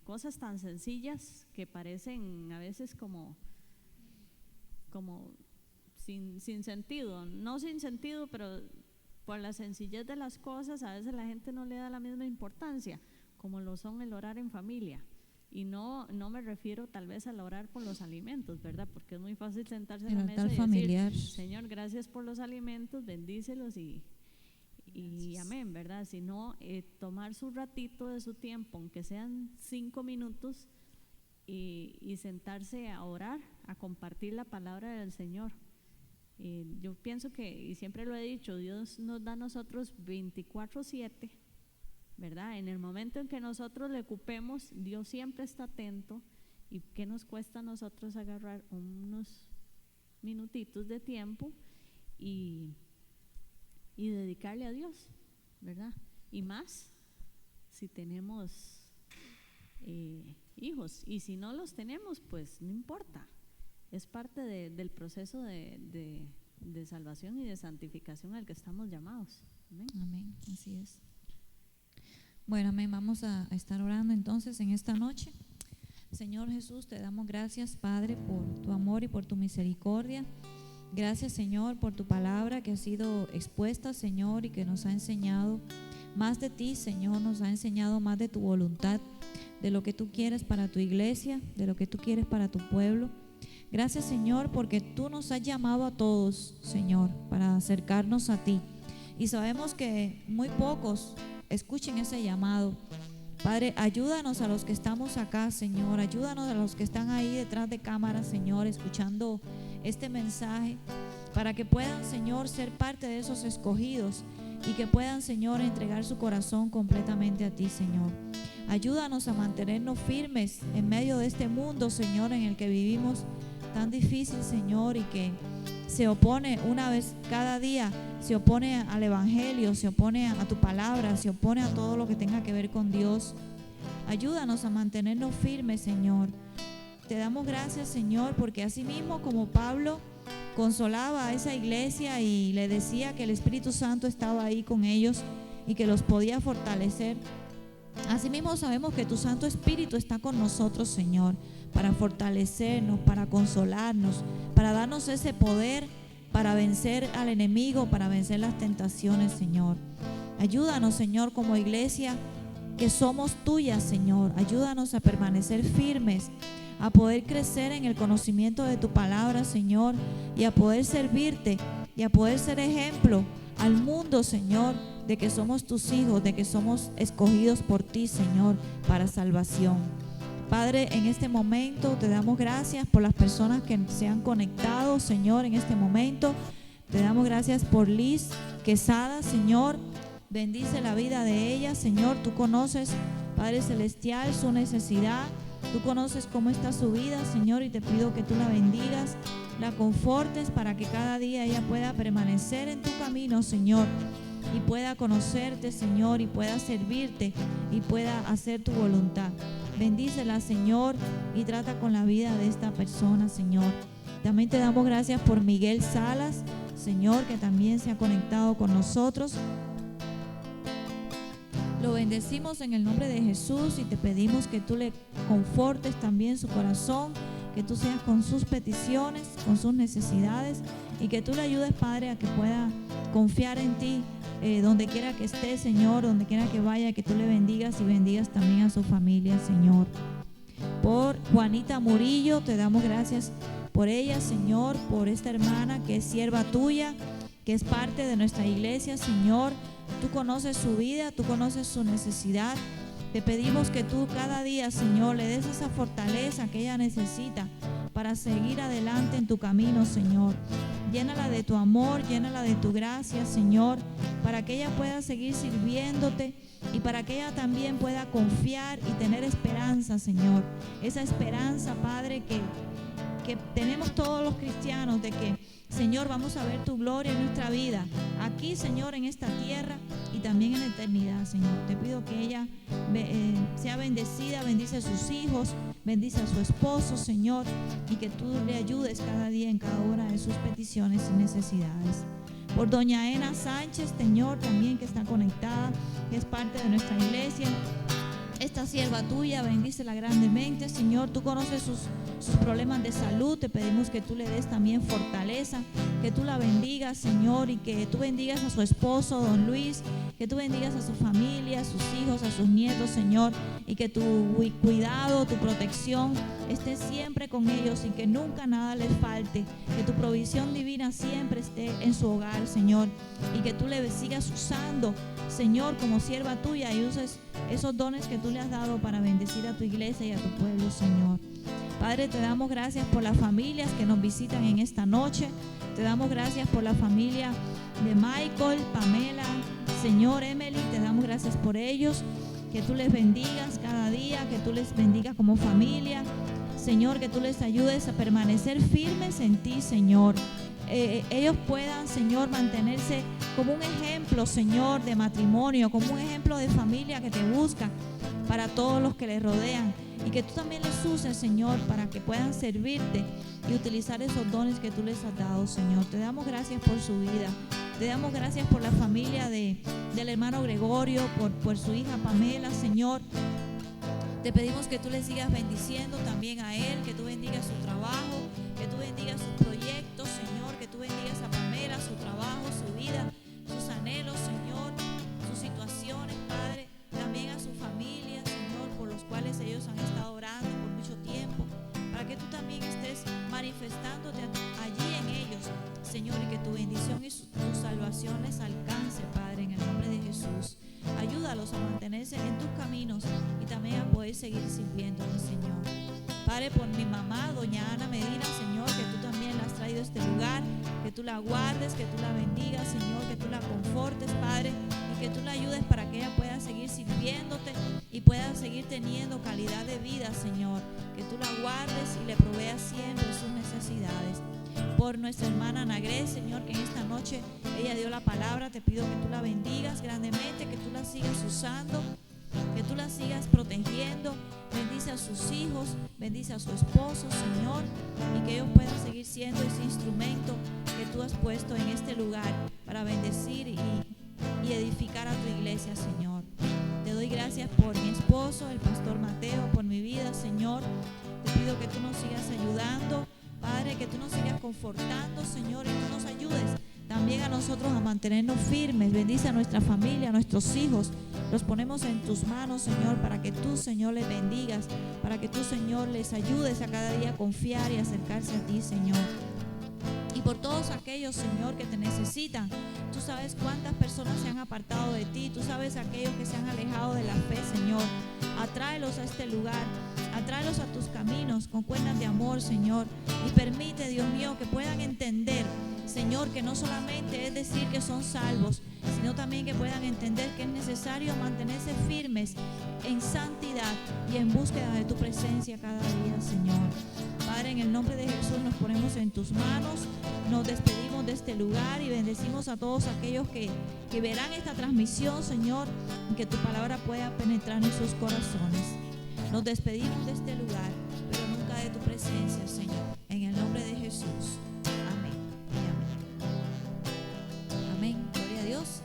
cosas tan sencillas que parecen a veces como sin sentido, no sin sentido, pero por la sencillez de las cosas a veces la gente no le da la misma importancia, como lo son el orar en familia. Y no me refiero tal vez al orar por los alimentos, ¿verdad? Porque es muy fácil sentarse en la mesa y familiar. decir, Señor, gracias por los alimentos, bendícelos y amén, ¿verdad? Sino tomar su ratito de su tiempo, aunque sean 5 minutos, y sentarse a orar, a compartir la palabra del Señor. Yo pienso que, y siempre lo he dicho, Dios nos da a nosotros 24/7, ¿verdad? En el momento en que nosotros le ocupemos, Dios siempre está atento. ¿Y qué nos cuesta a nosotros agarrar unos minutitos de tiempo y dedicarle a Dios, ¿verdad? Y más si tenemos hijos, y si no los tenemos, pues no importa, es parte del proceso de salvación y de santificación al que estamos llamados. Amén. Amén, así es. Bueno, amén, vamos a estar orando entonces en esta noche. Señor Jesús, te damos gracias, Padre, por tu amor y por tu misericordia. Gracias, Señor, por tu palabra que ha sido expuesta, Señor, y que nos ha enseñado más de ti, Señor, nos ha enseñado más de tu voluntad, de lo que tú quieres para tu iglesia, de lo que tú quieres para tu pueblo. Gracias, Señor, porque tú nos has llamado a todos, Señor, para acercarnos a ti. Y sabemos que muy pocos escuchen ese llamado. Padre, ayúdanos a los que estamos acá, Señor, ayúdanos a los que están ahí detrás de cámara, Señor, escuchando este mensaje, para que puedan, Señor, ser parte de esos escogidos y que puedan, Señor, entregar su corazón completamente a ti, Señor. Ayúdanos a mantenernos firmes en medio de este mundo, Señor, en el que vivimos tan difícil, Señor, y que se opone una vez cada día, se opone al Evangelio, se opone a tu palabra, se opone a todo lo que tenga que ver con Dios. Ayúdanos a mantenernos firmes, Señor. Te damos gracias, Señor, porque así mismo como Pablo consolaba a esa iglesia y le decía que el Espíritu Santo estaba ahí con ellos y que los podía fortalecer, así mismo sabemos que tu Santo Espíritu está con nosotros, Señor, para fortalecernos, para consolarnos, para darnos ese poder para vencer al enemigo, para vencer las tentaciones, Señor. Ayúdanos, Señor, como iglesia que somos tuyas, Señor. Ayúdanos a permanecer firmes, a poder crecer en el conocimiento de tu palabra, Señor, y a poder servirte y a poder ser ejemplo al mundo, Señor, de que somos tus hijos, de que somos escogidos por ti, Señor, para salvación. Padre, en este momento te damos gracias por las personas que se han conectado, Señor, en este momento. Te damos gracias por Liz Quesada, Señor. Bendice la vida de ella, Señor. Tú conoces, Padre Celestial, su necesidad. Tú conoces cómo está su vida, Señor, y te pido que tú la bendigas, la confortes para que cada día ella pueda permanecer en tu camino, Señor, y pueda conocerte, Señor, y pueda servirte y pueda hacer tu voluntad. Bendícela, Señor, y trata con la vida de esta persona, Señor. También te damos gracias por Miguel Salas, Señor, que también se ha conectado con nosotros. Lo bendecimos en el nombre de Jesús y te pedimos que tú le confortes también su corazón, que tú seas con sus peticiones, con sus necesidades y que tú le ayudes, Padre, a que pueda confiar en ti donde quiera que esté, Señor, donde quiera que vaya, que tú le bendigas y bendigas también a su familia, Señor. Por Juanita Murillo, te damos gracias por ella, Señor, por esta hermana que es sierva tuya, que es parte de nuestra iglesia, Señor. Tú conoces su vida, tú conoces su necesidad. Te pedimos que tú cada día, Señor, le des esa fortaleza que ella necesita para seguir adelante en tu camino, Señor. Llénala de tu amor, llénala de tu gracia, Señor, para que ella pueda seguir sirviéndote y para que ella también pueda confiar y tener esperanza, Señor. Esa esperanza, Padre, que tenemos todos los cristianos, de que, Señor, vamos a ver tu gloria en nuestra vida, aquí, Señor, en esta tierra y también en la eternidad, Señor. Te pido que ella sea bendecida, bendice a sus hijos, bendice a su esposo, Señor, y que tú le ayudes cada día en cada una de sus peticiones y necesidades. Por doña Ena Sánchez, Señor, también que está conectada, que es parte de nuestra iglesia. Esta sierva tuya, bendícela grandemente, Señor. Tú conoces sus problemas de salud. Te pedimos que tú le des también fortaleza, que tú la bendigas, Señor, y que tú bendigas a su esposo, don Luis, que tú bendigas a su familia, a sus hijos, a sus nietos, Señor, y que tu cuidado, tu protección esté siempre con ellos y que nunca nada les falte, que tu provisión divina siempre esté en su hogar, Señor, y que tú le sigas usando, Señor, como sierva tuya, y uses esos dones que tú le has dado para bendecir a tu iglesia y a tu pueblo, Señor. Padre, te damos gracias por las familias que nos visitan en esta noche. Te damos gracias por la familia de Michael, Pamela, Señor, Emily. Te damos gracias por ellos. Que tú les bendigas cada día, que tú les bendigas como familia. Señor, que tú les ayudes a permanecer firmes en ti, Señor. Ellos puedan, Señor, mantenerse como un ejemplo, Señor, de matrimonio, como un ejemplo de familia que te busca para todos los que les rodean, y que tú también les uses, Señor, para que puedan servirte y utilizar esos dones que tú les has dado, Señor. Te damos gracias por su vida. Te damos gracias por la familia del hermano Gregorio, por su hija Pamela, Señor. Te pedimos que tú le sigas bendiciendo también a él, que tú bendigas su trabajo, que tú bendigas sus proyectos, Señor, que tú bendigas a Pamela, su trabajo, su vida, sus anhelos, Señor, sus situaciones, Padre, también a su familia, Señor, por los cuales ellos han estado orando por mucho tiempo, para que tú también estés manifestándote allí en ellos, Señor, y que tu bendición y tu salvación les alcance, Padre, en el nombre de Jesús. Ayúdalos a mantenerse en tus caminos y también a poder seguir sirviéndote, Señor. Padre, por mi mamá, doña Ana Medina, Señor, que tú también la has traído a este lugar, que tú la guardes, que tú la bendigas, Señor, que tú la confortes, Padre, y que tú la ayudes para que ella pueda seguir sirviéndote y pueda seguir teniendo calidad de vida, Señor, que tú la guardes y le proveas siempre sus necesidades. Por nuestra hermana Nagré, Señor, que en esta noche ella dio la palabra, te pido que tú la bendigas grandemente, que tú la sigas usando, que tú la sigas protegiendo. Bendice a sus hijos, bendice a su esposo, Señor, y que ellos puedan seguir siendo ese instrumento que tú has puesto en este lugar para bendecir y edificar a tu iglesia, Señor. Te doy gracias por mi esposo, el pastor Mateo, por mi vida, Señor. Te pido que tú nos sigas ayudando, Padre, que tú nos sigas confortando, Señor, y tú nos ayudes también a nosotros a mantenernos firmes. Bendice a nuestra familia, a nuestros hijos. Los ponemos en tus manos, Señor, para que tú, Señor, les bendigas, para que tú, Señor, les ayudes a cada día a confiar y acercarse a ti, Señor. Y por todos aquellos, Señor, que te necesitan. Tú sabes cuántas personas se han apartado de ti. Tú sabes aquellos que se han alejado de la fe, Señor. Atráelos a este lugar. Atráelos a tus caminos con cuerdas de amor, Señor. Y permite, Dios mío, que puedan entender, Señor, que no solamente es decir que son salvos, sino también que puedan entender que es necesario mantenerse firmes en santidad y en búsqueda de tu presencia cada día, Señor. Padre, en el nombre de Jesús nos ponemos en tus manos, nos despedimos de este lugar y bendecimos a todos aquellos que verán esta transmisión, Señor, y que tu palabra pueda penetrar en sus corazones. Nos despedimos de este lugar, pero nunca de tu presencia, Señor, en el nombre de Jesús. Amén y amén. Amén, gloria a Dios.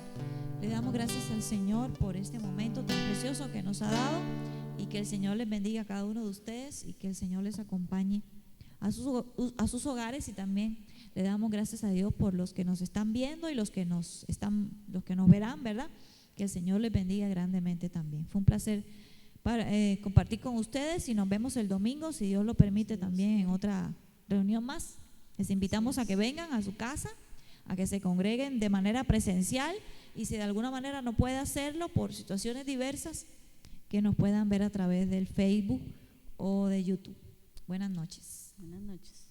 Le damos gracias al Señor por este momento tan precioso que nos ha dado, y que el Señor les bendiga a cada uno de ustedes y que el Señor les acompañe a sus hogares, y también le damos gracias a Dios por los que nos están viendo y los que nos verán, ¿verdad? Que el Señor les bendiga grandemente también. Fue un placer compartir con ustedes y nos vemos el domingo, si Dios lo permite, también en otra reunión más. Les invitamos a que vengan a su casa, a que se congreguen de manera presencial, y si de alguna manera no puede hacerlo por situaciones diversas, que nos puedan ver a través del Facebook o de YouTube. Buenas noches. Buenas noches.